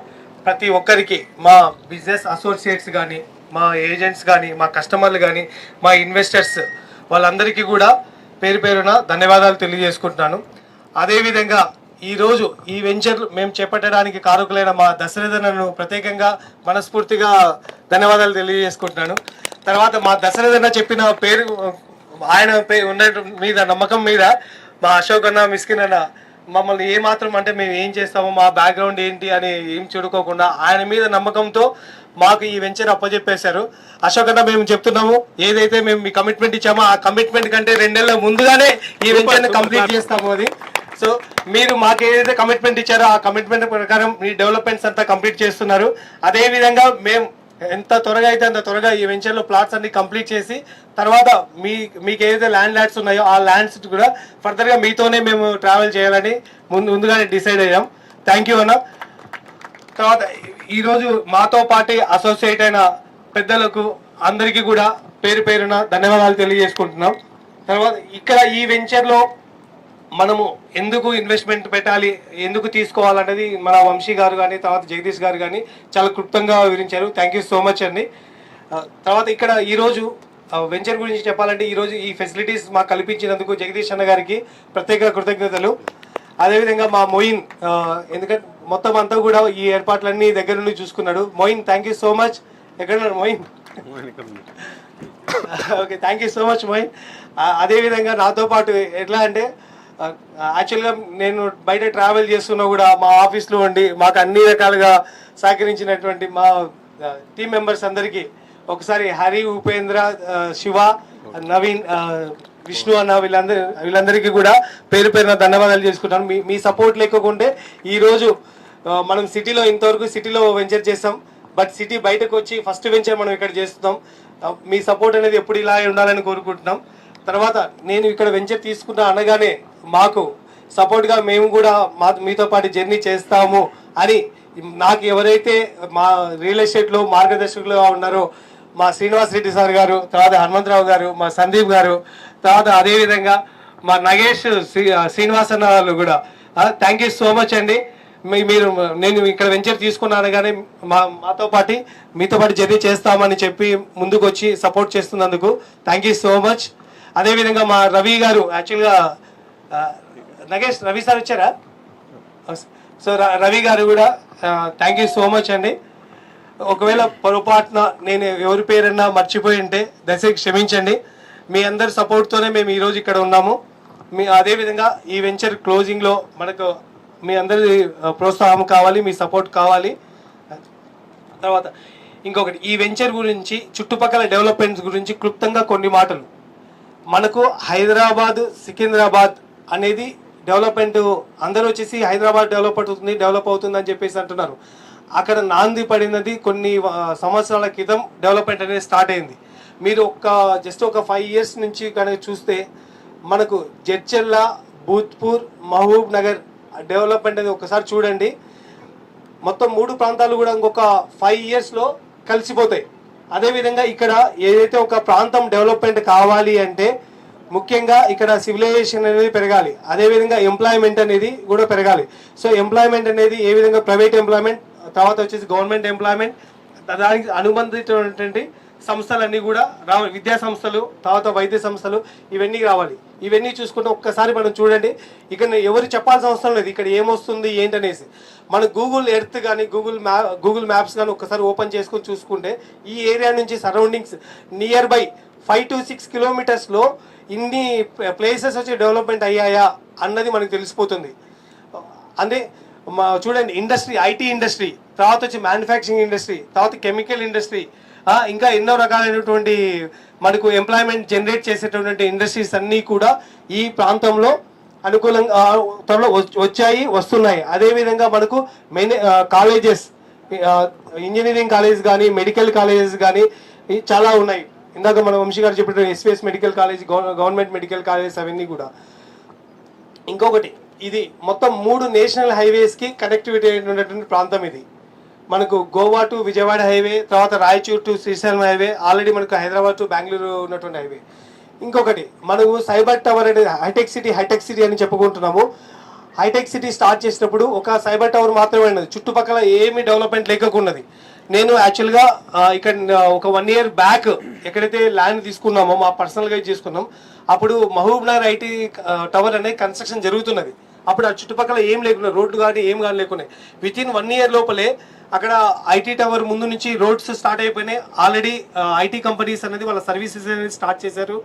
ప్రతి ఒక్కరికి, మా బిజినెస్ అసోసియేట్స్ కానీ, మా ఏజెంట్స్ కానీ, మా కస్టమర్లు కానీ, మా ఇన్వెస్టర్స్ వాళ్ళందరికీ కూడా పేరున ధన్యవాదాలు తెలియజేసుకుంటున్నాను. అదేవిధంగా ఈరోజు ఈ వెంచర్ మేము చేపట్టడానికి కారకులైన మా దశరథనను ప్రత్యేకంగా మనస్ఫూర్తిగా ధన్యవాదాలు తెలియజేసుకుంటున్నాను. తర్వాత మా దశరథన చెప్పిన పేరు ఆయన ఉన్న మీద నమ్మకం మీద మా అశోక్ అన్న, మిస్కిన్ అన్న మమ్మల్ని ఏమాత్రం అంటే మేము ఏం చేస్తామో మా బ్యాక్గ్రౌండ్ ఏంటి అని ఏం చూడుకోకుండా ఆయన మీద నమ్మకంతో మాకు ఈ వెంచర్ అప్పచెప్పేశారు. అశోక్ అన్న మేము చెప్తున్నాము, ఏదైతే మేము మీ కమిట్మెంట్ ఇచ్చామో ఆ కమిట్మెంట్ కంటే 2 నెలల ముందుగానే ఈ వెంచర్ని కంప్లీట్ చేస్తాము అది. సో మీరు మాకు ఏదైతే కమిట్మెంట్ ఇచ్చారో ఆ కమిట్మెంట్ ప్రకారం మీ డెవలప్మెంట్స్ అంతా కంప్లీట్ చేస్తున్నారు. అదేవిధంగా మేము ఎంత త్వరగా అయితే అంత త్వరగా ఈ వెంచర్లో ప్లాట్స్ అన్ని కంప్లీట్ చేసి తర్వాత మీకు ఏదైతే ల్యాండ్స్ ఉన్నాయో ఆ ల్యాండ్స్ కూడా ఫర్దర్గా మీతోనే మేము ట్రావెల్ చేయాలని ముందుగానే డిసైడ్ అయ్యాం. థ్యాంక్ యూ అన్న. తర్వాత ఈరోజు మాతో పాటు అసోసియేట్ అయిన పెద్దలకు అందరికీ కూడా పేరున ధన్యవాదాలు తెలియజేసుకుంటున్నాం. తర్వాత ఇక్కడ ఈ వెంచర్లో మనము ఎందుకు ఇన్వెస్ట్మెంట్ పెట్టాలి, ఎందుకు తీసుకోవాలనేది మన వంశీ గారు కానీ తర్వాత జగదీష్ గారు కానీ చాలా క్లుప్తంగా వివరించారు. థ్యాంక్ యూ సో మచ్ అండి. తర్వాత ఇక్కడ ఈరోజు వెంచర్ గురించి చెప్పాలంటే ఈరోజు ఈ ఫెసిలిటీస్ మాకు కల్పించినందుకు జగదీష్ అన్న గారికి ప్రత్యేక కృతజ్ఞతలు. అదేవిధంగా మా మొయిన్, ఎందుకంటే మొత్తం అంతా కూడా ఈ ఏర్పాట్లన్నీ దగ్గర నుండి చూసుకున్నాడు. Moin thank you so much. ఎక్కడున్నాడు Moin? Okay, thank you so much Moin. అదేవిధంగా నాతో పాటు ఎట్లా అంటే యాక్చువల్గా నేను బయట ట్రావెల్ చేస్తున్నా కూడా మా ఆఫీస్లో ఉండి మాకు అన్ని రకాలుగా సహకరించినటువంటి మా టీమ్ మెంబర్స్ అందరికీ ఒకసారి హరి, ఉపేంద్ర, శివ, నవీన్, విష్ణు అన్న వీళ్ళందరికీ కూడా పేరున ధన్యవాదాలు చేసుకుంటాను. మీ సపోర్ట్ లేకుంటే ఈరోజు మనం ఇంతవరకు సిటీలో వెంచర్ చేస్తాం, బట్ సిటీ బయటకు వచ్చి ఫస్ట్ వెంచర్ మనం ఇక్కడ చేస్తున్నాం. మీ సపోర్ట్ అనేది ఎప్పుడు ఇలా ఉండాలని కోరుకుంటున్నాం. తర్వాత నేను ఇక్కడ వెంచర్ తీసుకున్నా అనగానే మాకు సపోర్ట్గా మేము కూడా మీతో పాటు జర్నీ చేస్తాము అని నాకు ఎవరైతే మా రియల్ ఎస్టేట్లో మార్గదర్శకులుగా ఉన్నారో మా శ్రీనివాస్ రెడ్డి సార్ గారు, తర్వాత హనుమంతరావు గారు, మా సందీప్ గారు, తర్వాత అదేవిధంగా మా నగేష్, శ్రీనివాస్ అన్న వాళ్ళు కూడా థ్యాంక్ యూ సో మచ్ అండి. నేను ఇక్కడ వెంచర్ తీసుకున్నాను కానీ మీతో పాటు జర్నీ చేస్తామని చెప్పి ముందుకు వచ్చి సపోర్ట్ చేస్తున్నందుకు థ్యాంక్ యూ సో మచ్. అదేవిధంగా మా రవి గారు యాక్చువల్గా నగేష్ రవి సార్ వచ్చారా? సో రవి గారు కూడా థ్యాంక్ యూ సో మచ్ అండి. ఒకవేళ పొరపాటున నేను ఎవరి పేరన్నా మర్చిపోయి ఉంటే దయచేసి క్షమించండి. మీ అందరి సపోర్ట్తోనే మేము ఈరోజు ఇక్కడ ఉన్నాము. అదేవిధంగా ఈ వెంచర్ క్లోజింగ్లో మనకు మీ అందరి ప్రోత్సాహం కావాలి, మీ సపోర్ట్ కావాలి. తర్వాత ఇంకొకటి, ఈ వెంచర్ గురించి చుట్టుపక్కల డెవలప్మెంట్స్ గురించి క్లుప్తంగా కొన్ని మాటలు. మనకు హైదరాబాద్ సికింద్రాబాద్ అనేది డెవలప్మెంట్ అందరూ వచ్చేసి హైదరాబాద్ డెవలప్ అవుతుంది అని చెప్పేసి అంటున్నారు. అక్కడ నాంది పడినది కొన్ని సంవత్సరాల క్రితం డెవలప్మెంట్ అనేది స్టార్ట్ అయింది. మీరు జస్ట్ ఒక 5 years నుంచి కనుక చూస్తే మనకు జడ్చెర్ల, భూత్పూర్, మహబూబ్ నగర్ డెవలప్మెంట్ అనేది ఒకసారి చూడండి. మొత్తం 3 ప్రాంతాలు కూడా ఇంకొక 5 yearsలో కలిసిపోతాయి. అదేవిధంగా ఇక్కడ ఏదైతే ఒక ప్రాంతం డెవలప్మెంట్ కావాలి అంటే ముఖ్యంగా ఇక్కడ సివిలైజేషన్ అనేది పెరగాలి, అదేవిధంగా ఎంప్లాయ్మెంట్ అనేది కూడా పెరగాలి. సో ఎంప్లాయ్మెంట్ అనేది ఏ విధంగా ప్రైవేట్ ఎంప్లాయ్మెంట్, తర్వాత వచ్చేసి గవర్నమెంట్ ఎంప్లాయ్మెంట్, దానికి అనుబంధించినటువంటి సంస్థలన్నీ కూడా రావాలి. విద్యా సంస్థలు, తర్వాత వైద్య సంస్థలు, ఇవన్నీ రావాలి. ఇవన్నీ చూసుకుంటే ఒక్కసారి మనం చూడండి, ఇక్కడ ఎవరు చెప్పాల్సిన అవసరం లేదు ఇక్కడ ఏమొస్తుంది ఏంటనేసి. మన గూగుల్ ఎర్త్ కానీ గూగుల్ మ్యాప్స్ కానీ ఒక్కసారి ఓపెన్ చేసుకొని చూసుకుంటే ఈ ఏరియా నుంచి surroundings near by 5 to 6 kilometers ఇన్ని ప్లేసెస్ వచ్చి డెవలప్మెంట్ అయ్యాయా అన్నది మనకు తెలిసిపోతుంది. అంటే చూడండి, ఇండస్ట్రీ, ఐటీ ఇండస్ట్రీ, తర్వాత వచ్చి మ్యానుఫ్యాక్చరింగ్ ఇండస్ట్రీ, తర్వాత కెమికల్ ఇండస్ట్రీ, ఇంకా ఎన్నో రకాలైనటువంటి మనకు ఎంప్లాయ్మెంట్ జనరేట్ చేసేటటువంటి ఇండస్ట్రీస్ అన్నీ కూడా ఈ ప్రాంతంలో అనుకూలంగా త్వరలో వస్తున్నాయి. అదేవిధంగా మనకు కాలేజెస్, ఇంజనీరింగ్ కాలేజ్ కానీ, మెడికల్ కాలేజెస్ కానీ చాలా ఉన్నాయి. ఇందాక మన వంశీ గారు చెప్పిన SVS medical college, government medical colleges అవన్నీ కూడా. ఇంకొకటి, ఇది మొత్తం 3 నేషనల్ హైవేస్కి కనెక్టివిటీ అయినటువంటి ప్రాంతం ఇది. మనకు గోవా టు విజయవాడ హైవే, తర్వాత Raichur to Srisailam highway, already మనకు హైదరాబాద్ టు బెంగళూరు ఉన్నటువంటి హైవే. ఇంకొకటి, మనకు సైబర్ టవర్ అనేది హైటెక్ సిటీ అని చెప్పుకుంటున్నాము. హైటెక్ సిటీ స్టార్ట్ చేసినప్పుడు ఒక సైబర్ టవర్ మాత్రమే ఉన్నది, చుట్టుపక్కల ఏమీ డెవలప్మెంట్ లేకున్నది. నేను యాక్చువల్గా ఇక్కడ ఒక 1 year బ్యాక్ ఎక్కడైతే ల్యాండ్ తీసుకున్నామో మా పర్సనల్గా తీసుకున్నాం, అప్పుడు మహబూబ్ నగర్ ఐటీ టవర్ అనేది కన్స్ట్రక్షన్ జరుగుతున్నది. అప్పుడు ఆ చుట్టుపక్కల ఏం లేకుండా, రోడ్లు కానీ ఏం కానీ లేకున్నాయి. వితిన్ 1 year లోపలే అక్కడ ఐటీ టవర్ ముందు నుంచి రోడ్స్ స్టార్ట్ అయిపోయినాయి. ఆల్రెడీ ఐటీ కంపెనీస్ అనేది వాళ్ళ సర్వీసెస్ అనేది స్టార్ట్ చేశారు.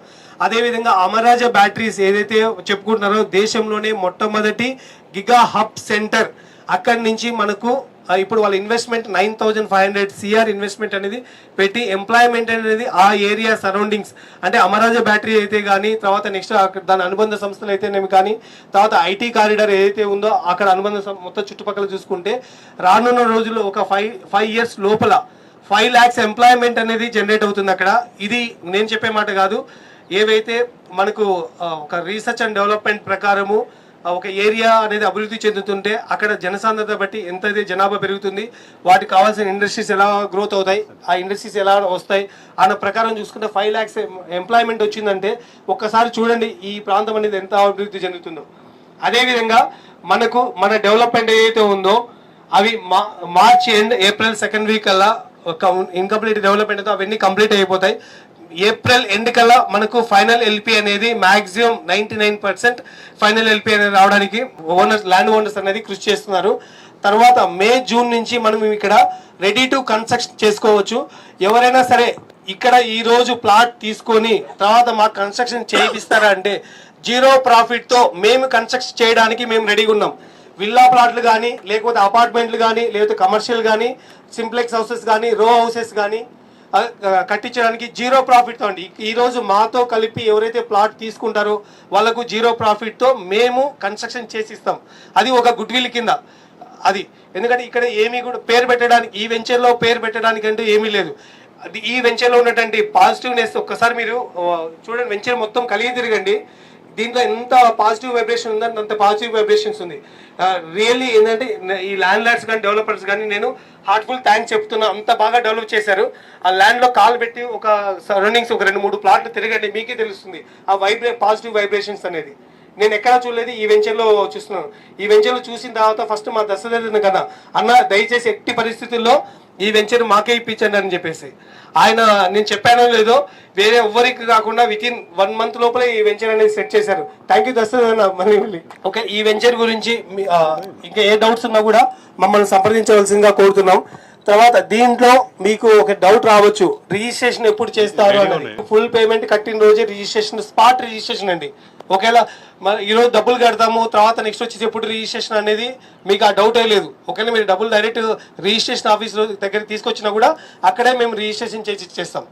అదేవిధంగా అమరాజా బ్యాటరీస్ ఏదైతే చెప్పుకుంటున్నారో దేశంలోనే మొట్టమొదటి గిగా హబ్ సెంటర్, అక్కడి నుంచి మనకు ఇప్పుడు వాళ్ళ ఇన్వెస్ట్మెంట్ 9,500 CR ఇన్వెస్ట్మెంట్ అనేది పెట్టి ఎంప్లాయ్మెంట్ అనేది ఆ ఏరియా సరౌండింగ్స్, అంటే అమరాజా బ్యాటరీ అయితే కానీ, తర్వాత నెక్స్ట్ దాని అనుబంధ సంస్థలు అయితేనేమి కానీ, తర్వాత ఐటీ కారిడార్ ఏదైతే ఉందో అక్కడ అనుబంధ మొత్తం చుట్టుపక్కల చూసుకుంటే రానున్న రోజుల్లో ఒక 5 years లోపల 5 lakhs ఎంప్లాయ్మెంట్ అనేది జనరేట్ అవుతుంది అక్కడ. ఇది నేను చెప్పే మాట కాదు, ఏవైతే మనకు ఒక రీసెర్చ్ అండ్ డెవలప్మెంట్ ప్రకారము ఒక ఏరియా అనేది అభివృద్ధి చెందుతుంటే అక్కడ జనసాంద్రత బట్టి ఎంతైతే జనాభా పెరుగుతుంది, వాటికి కావాల్సిన ఇండస్ట్రీస్ ఎలా గ్రోత్ అవుతాయి, ఆ ఇండస్ట్రీస్ ఎలా వస్తాయి అన్న ప్రకారం చూసుకుంటే 5 lakhs ఎంప్లాయ్మెంట్ వచ్చిందంటే ఒక్కసారి చూడండి ఈ ప్రాంతం అనేది ఎంత అభివృద్ధి చెందుతుందో. అదేవిధంగా మన డెవలప్మెంట్ ఏదైతే ఉందో అవి March end April 2nd week కల్లా ఇన్కంప్లీట్ డెవలప్మెంట్ అయితే అవన్నీ కంప్లీట్ అయిపోతాయి. ఏప్రిల్ ఎండ్ కల్లా మనకు ఫైనల్ ఎల్పి అనేది మాక్సిమం 99% ఫైనల్ ఎల్పి అనేది రావడానికి ల్యాండ్ ఓనర్స్ అనేది కృషి చేస్తున్నారు. తర్వాత మే జూన్ నుంచి మనం ఇక్కడ రెడీ టు కన్స్ట్రక్షన్ చేసుకోవచ్చు. ఎవరైనా సరే ఇక్కడ ఈ రోజు ప్లాట్ తీసుకొని తర్వాత మాకు కన్స్ట్రక్షన్ చేయిస్తారా అంటే 0 profitతో మేము కన్స్ట్రక్షన్ చేయడానికి మేము రెడీగా ఉన్నాం. విల్లా ప్లాట్లు కానీ, లేకపోతే అపార్ట్మెంట్లు కానీ, లేకపోతే కమర్షియల్ కానీ, సింప్లెక్స్ హౌసెస్ కానీ, రో హౌసెస్ కానీ కట్టించడానికి 0 profitతో అండి. ఈరోజు మాతో కలిపి ఎవరైతే ప్లాట్ తీసుకుంటారో వాళ్ళకు 0 profitతో మేము కన్స్ట్రక్షన్ చేసిస్తాం. అది ఒక గుడ్ విల్ కింద. అది ఎందుకంటే ఇక్కడ ఏమీ కూడా పేరు పెట్టడానికి, ఈ వెంచర్లో పేరు పెట్టడానికి అంటూ ఏమీ లేదు. ఈ వెంచర్లో ఉన్నటువంటి పాజిటివ్నెస్ ఒక్కసారి మీరు చూడండి, వెంచర్ మొత్తం కలిగి తిరగండి. దీంట్లో ఎంత పాజిటివ్ వైబ్రేషన్ ఉందంటే అంత పాజిటివ్ వైబ్రేషన్స్ ఉంది. రియల్లీ ఏంటంటే ఈ ల్యాండ్ లార్డ్స్ కానీ డెవలపర్స్ కానీ నేను హార్ట్ఫుల్ థ్యాంక్స్ చెప్తున్నా. అంత బాగా డెవలప్ చేశారు. ఆ ల్యాండ్లో కాల్ పెట్టి ఒక సరౌండింగ్స్ ఒక 2-3 ప్లాట్లు తిరగండి, మీకే తెలుస్తుంది ఆ పాజిటివ్ వైబ్రేషన్స్ అనేది. నేను ఎక్కడా చూడలేదు, ఈ వెంచర్లో చూస్తున్నాను. ఈ వెంచర్లో చూసిన తర్వాత ఫస్ట్ మా దశరథన్ కదా అన్న, దయచేసి ఎట్టి పరిస్థితుల్లో ఈ వెంచర్ మాకే ఇప్పించండి అని చెప్పేసి. ఆయన నేను చెప్పానో లేదో వేరే ఎవ్వరికి కాకుండా వితిన్ 1 month లోపల ఈ వెంచర్ అనేది సెట్ చేశారు. థ్యాంక్ యూ దర్శన మళ్ళీ. ఓకే, ఈ వెంచర్ గురించి ఇంకా ఏ డౌట్స్ ఉన్నా కూడా మమ్మల్ని సంప్రదించవలసిందిగా కోరుతున్నాం. తర్వాత దీంట్లో మీకు ఒక డౌట్ రావచ్చు, రిజిస్ట్రేషన్ ఎప్పుడు చేస్తారు అని. ఫుల్ పేమెంట్ కట్టిన రోజే రిజిస్ట్రేషన్, స్పాట్ రిజిస్ట్రేషన్ అండి. ఒకవేళ ఈరోజు డబ్బులు కడతాము, తర్వాత నెక్స్ట్ వచ్చేసి ఎప్పుడు రిజిస్ట్రేషన్ అనేది మీకు ఆ డౌట్ లేదు. ఒకవేళ మీరు డబ్బులు డైరెక్ట్ రిజిస్ట్రేషన్ ఆఫీస్ దగ్గర తీసుకొచ్చినా కూడా అక్కడే మేము రిజిస్ట్రేషన్ చేసి ఇచ్చేస్తాం.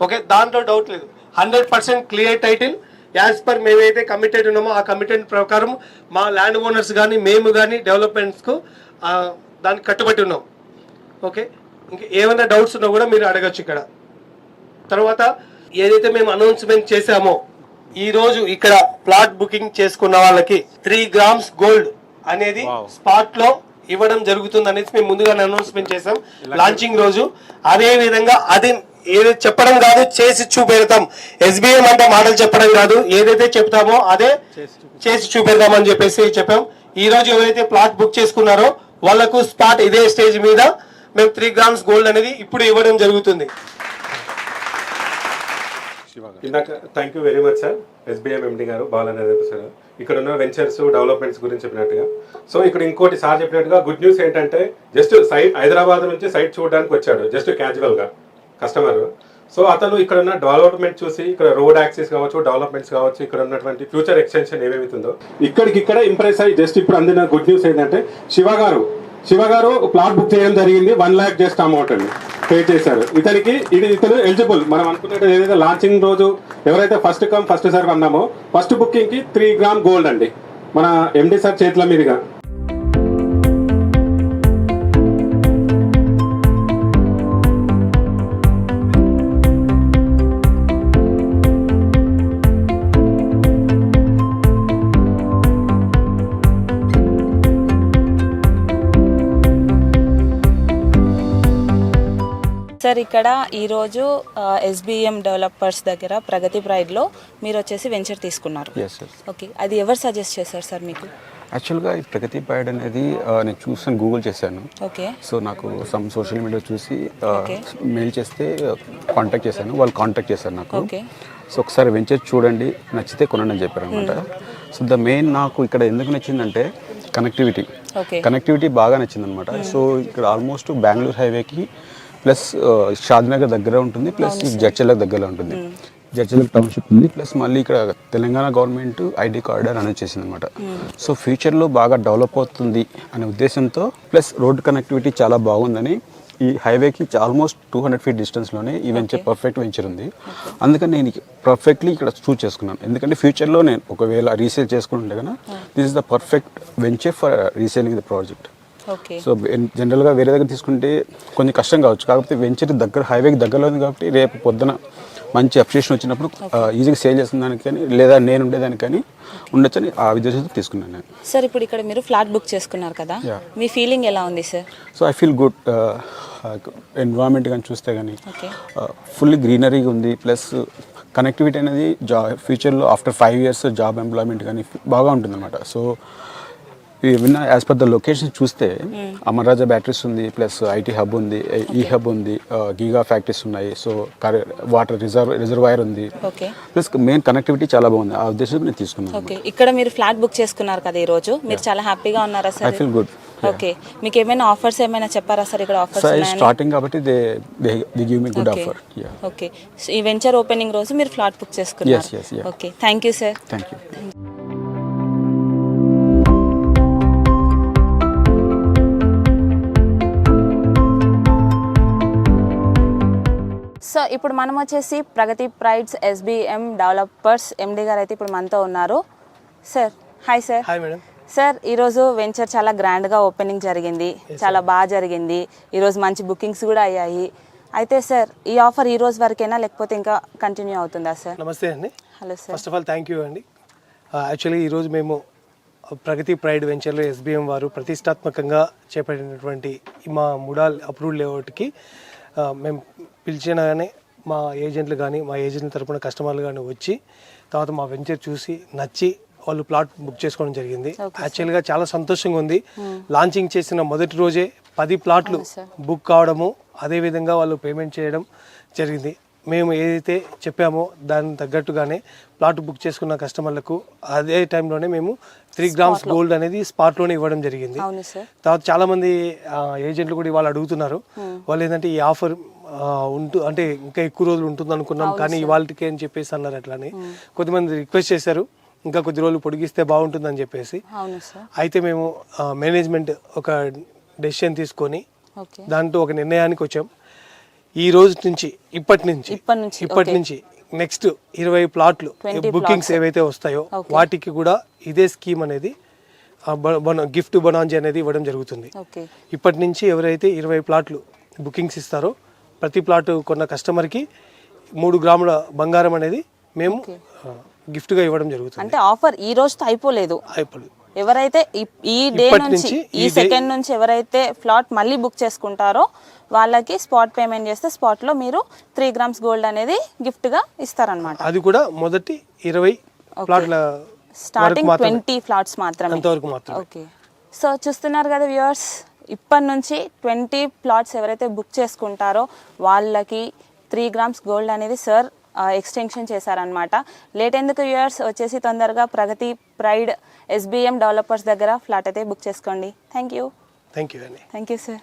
ఓకే, దాంట్లో డౌట్ లేదు. 100% క్లియర్ టైటిల్ యాజ్ పర్ మేమైతే కమిటెడ్ ఉన్నామో ఆ కమిటెడ్ ప్రకారం మా ల్యాండ్ ఓనర్స్ కానీ మేము కానీ డెవలప్మెంట్స్కు దానికి కట్టుబడి ఉన్నాం. ఓకే, ఇంకా ఏమైనా డౌట్స్ ఉన్నా కూడా మీరు అడగచ్చు ఇక్కడ. తర్వాత ఏదైతే మేము అనౌన్స్మెంట్ చేశామో ఈ రోజు ఇక్కడ ప్లాట్ బుకింగ్ చేసుకున్న వాళ్ళకి 3 grams గోల్డ్ అనేది స్పాట్ లో ఇవ్వడం జరుగుతుంది అనేసి మేము ముందుగానే అనౌన్స్మెంట్ చేసాం లాంచింగ్ రోజు. అదే విధంగా అది ఏదైతే చెప్పడం కాదు, చేసి చూపెడతాం. SBM అంటే మాటలు చెప్పడం కాదు, ఏదైతే చెప్తామో అదే చేసి చూపెడతాం అని చెప్పేసి చెప్పాం. ఈ రోజు ఎవరైతే ప్లాట్ బుక్ చేసుకున్నారో వాళ్ళకు స్పాట్ ఇదే స్టేజ్ మీద మేము 3 grams గోల్డ్ అనేది ఇప్పుడు ఇవ్వడం జరుగుతుంది. ఇందాక thank you very much sir SBM MD గారు బాలనేంద్ర సార్ ఇక్కడ ఉన్న వెంచర్స్ డెవలప్మెంట్స్ గురించి చెప్పినట్టుగా. సో ఇక్కడ ఇంకోటి సార్ చెప్పినట్టుగా గుడ్ న్యూస్ ఏంటంటే జస్ట్ సైట్ హైదరాబాద్ నుంచి సైట్ చూడడానికి వచ్చాడు, జస్ట్ క్యాజువల్ గా కస్టమర్. సో అతను ఇక్కడ ఉన్న డెవలప్మెంట్ చూసి ఇక్కడ రోడ్ యాక్సెస్ కావచ్చు, డెవలప్మెంట్స్ కావచ్చు, ఇక్కడ ఉన్నటువంటి ఫ్యూచర్ ఎక్స్టెన్షన్ ఏమేమితుందో ఇక్కడికిక్కడ ఇంప్రెస్ అయ్యి జస్ట్ ఇప్పుడు అందిన గుడ్ న్యూస్ ఏంటంటే శివ గారు ప్లాట్ బుక్ చేయడం జరిగింది. 1 lakh జస్ట్ అమౌంట్ అండి పే చేశారు. ఇతను ఎలిజిబుల్. మనం అనుకున్నట్టు ఏదైతే లాంచింగ్ రోజు ఎవరైతే ఫస్ట్ కమ్ ఫస్ట్ సర్వ్ అన్నామో ఫస్ట్ బుకింగ్ కి 3 grams గోల్డ్ అండి మన MD సార్ చేతుల మీదుగా. సార్ ఇక్కడ ఈరోజు SBM డెవలపర్స్ దగ్గర ప్రగతి ప్రైడ్లో మీరు వచ్చేసి వెంచర్ తీసుకున్నారు. ఓకే, అది ఎవరు సజెస్ట్ చేశారు సార్ మీకు? యాక్చువల్గా ఈ ప్రగతి ప్రైడ్ అనేది నేను చూసాను, గూగుల్ చేశాను. ఓకే, సో నాకు సమ్ సోషల్ మీడియా చూసి మెయిల్ చేస్తే కాంటాక్ట్ చేశాను, వాళ్ళు కాంటాక్ట్ చేశారు నాకు. ఓకే, సో ఒకసారి వెంచర్ చూడండి, నచ్చితే కొనండి అని చెప్పారు అనమాట. సో ద మెయిన్ నాకు ఇక్కడ ఎందుకు నచ్చిందంటే కనెక్టివిటీ బాగా నచ్చింది అనమాట. సో ఇక్కడ ఆల్మోస్ట్ బెంగళూరు హైవేకి ప్లస్ షాద్నగర్ దగ్గర ఉంటుంది, ప్లస్ జడ్చర్లకు దగ్గరలో ఉంటుంది. జడ్చర్ల టౌన్షిప్ ఉంది, ప్లస్ మళ్ళీ ఇక్కడ తెలంగాణ గవర్నమెంట్ ID కారిడార్ అనేది చేసింది అనమాట. సో ఫ్యూచర్లో బాగా డెవలప్ అవుతుంది అనే ఉద్దేశంతో, ప్లస్ రోడ్ కనెక్టివిటీ చాలా బాగుందని ఈ హైవేకి ఆల్మోస్ట్ 200 feet డిస్టెన్స్లోనే ఈ వెంచర్ పర్ఫెక్ట్ వెంచర్ ఉంది. అందుకని నేను పర్ఫెక్ట్లీ ఇక్కడ చూస్ చేసుకున్నాను. ఎందుకంటే ఫ్యూచర్లో నేను ఒకవేళ రీసేల్ చేసుకుంటే కనుక this is the perfect venture for reselling the project. So జనరల్గా వేరే దగ్గర తీసుకుంటే కొంచెం కష్టం కావచ్చు, కాకపోతే వెంచర్ దగ్గర హైవేకి దగ్గరలో ఉంది కాబట్టి రేపు పొద్దున మంచి అప్రిషియేషన్ వచ్చినప్పుడు ఈజీగా సేల్ చేసిన దానికి కానీ లేదా నేను ఉండేదానికి కానీ ఉండొచ్చని ఆ ఉద్దేశంతో తీసుకున్నాను నేను. సార్ ఇప్పుడు ఇక్కడ మీరు ఫ్లాట్ బుక్ చేసుకున్నారు కదా, మీ ఫీలింగ్ ఎలా ఉంది sir? So I feel good. Environment కానీ చూస్తే కానీ ఫుల్లీ గ్రీనరీగా ఉంది, ప్లస్ కనెక్టివిటీ అనేది ఫ్యూచర్లో ఆఫ్టర్ 5 years జాబ్ ఎంప్లాయ్మెంట్ కానీ బాగా ఉంటుంది అనమాట. సో విన్న యాజ్ పర్ ద లొకేషన్ చూస్తే అమర్రాజా బ్యాటరీస్ ఉంది, ప్లస్ IT హబ్ ఉంది, హబ్ ఉంది, గీగా ఫ్యాక్టరీస్ ఉన్నాయి. సో వాటర్ రిజర్వాయర్ ఉంది, ప్లస్ మెయిన్ కనెక్టివిటీ చాలా బాగుంది. ఆ ఉద్దేశంతో నేను తీసుకున్నాను. ఓకే, ఇక్కడ మీరు ఫ్లాట్ బుక్ చేసుకున్నారు కదా ఈ రోజు, మీరు చాలా హ్యాపీగా ఉన్నారా sir? I feel good. Okay, మీకు ఏమైనా ఆఫర్స్ ఏమైనా చెప్పారా సార్? ఇక్కడ ఆఫర్స్ స్టార్టింగ్ కాబట్టి they give me good offer. Okay, ఈ వెంచర్ ఓపెనింగ్ రోజు మీరు ఫ్లాట్ బుక్ చేసుకున్నారు. Okay, thank you sir. Thank you. So ఇప్పుడు మనం వచ్చేసి ప్రగతి ప్రైడ్స్ SBM డెవలపర్స్ MD గారు అయితే ఇప్పుడు మనతో ఉన్నారు. Sir hi sir. Hi madam. Sir ఈరోజు వెంచర్ చాలా గ్రాండ్గా ఓపెనింగ్ జరిగింది, చాలా బాగా జరిగింది. ఈరోజు మంచి బుకింగ్స్ కూడా అయ్యాయి. అయితే సార్ ఈ ఆఫర్ ఈ రోజు వరకేనా లేకపోతే ఇంకా కంటిన్యూ అవుతుందా సార్? నమస్తే అండి. Hello sir. First of all thank you అండి. యాక్చువల్లీ ఈరోజు మేము ప్రగతి ప్రైడ్ వెంచర్లో SBM వారు ప్రతిష్టాత్మకంగా చేపట్టినటువంటి మా ముడాల్ అప్రూవ్డ్ లేఅవుట్కి మేము పిలిచినగానే మా ఏజెంట్లు కానీ మా ఏజెంట్ల తరపున కస్టమర్లు కానీ వచ్చి తర్వాత మా వెంచర్ చూసి నచ్చి వాళ్ళు ప్లాట్ బుక్ చేసుకోవడం జరిగింది. యాక్చువల్గా చాలా సంతోషంగా ఉంది. లాంచింగ్ చేసిన మొదటి రోజే 10 ప్లాట్లు బుక్ కావడము, అదేవిధంగా వాళ్ళు పేమెంట్ చేయడం జరిగింది. మేము ఏదైతే చెప్పామో దానికి తగ్గట్టుగానే ప్లాట్ బుక్ చేసుకున్న కస్టమర్లకు అదే టైంలోనే మేము 3 గ్రామ్స్ గోల్డ్ అనేది స్పాట్లోనే ఇవ్వడం జరిగింది. తర్వాత చాలామంది ఏజెంట్లు కూడా ఇవాళ అడుగుతున్నారు, వాళ్ళు ఏంటంటే ఈ ఆఫర్ అంటే ఇంకా ఎక్కువ రోజులు ఉంటుంది అనుకున్నాం కానీ ఇవాళకే అని చెప్పేసి అన్నారు. అట్లానే కొంతమంది రిక్వెస్ట్ చేశారు ఇంకా కొద్ది రోజులు పొడిగిస్తే బాగుంటుందని చెప్పేసి. అయితే మేము మేనేజ్మెంట్ ఒక డెసిషన్ తీసుకొని దాంట్లో ఒక నిర్ణయానికి వచ్చాం. ఈ రోజు నుంచి ఇప్పటి నుంచి నెక్స్ట్ 20 ప్లాట్లు బుకింగ్స్ ఏవైతే వస్తాయో వాటికి కూడా ఇదే స్కీమ్ అనేది గిఫ్ట్ బొనాంజీ అనేది ఇవ్వడం జరుగుతుంది. ఇప్పటి నుంచి ఎవరైతే 20 ప్లాట్లు బుకింగ్స్ ఇస్తారో ప్రతి ప్లాట్ కొన్న కస్టమర్కి 3 గ్రాముల బంగారం అనేది మేము గిఫ్ట్గా ఇవ్వడం జరుగుతుంది. అంటే ఆఫర్ ఈ రోజుతో అయిపోలేదు. ఎవరైతే ఈ డే నుంచి ఈ సెకండ్ నుంచి ఎవరైతే ఫ్లాట్ మళ్ళీ బుక్ చేసుకుంటారో వాళ్ళకి స్పాట్ పేమెంట్ చేస్తే స్పాట్ లో మీరు 3 గ్రామ్స్ గోల్డ్ అనేది గిఫ్ట్ గా ఇస్తారనమాట. అది కూడా మొదటి 20 ప్లాట్ల స్టార్టింగ్ 20 ఫ్లాట్స్ మాత్రమే. ఓకే, సో చూస్తున్నారు కదా వ్యూవర్స్, ఇప్పటి నుంచి 20 ప్లాట్స్ ఎవరైతే బుక్ చేసుకుంటారో వాళ్ళకి 3 గ్రామ్స్ గోల్డ్ అనేది సార్ ఎక్స్టెన్షన్ చేశారనమాట. లేట్ ఎందుకు వ్యూవర్స్, వచ్చేసి తొందరగా ప్రగతి ప్రైడ్ SBM డెవలపర్స్ దగ్గర ఫ్లాట్ అయితే బుక్ చేసుకోండి. Thank you sir.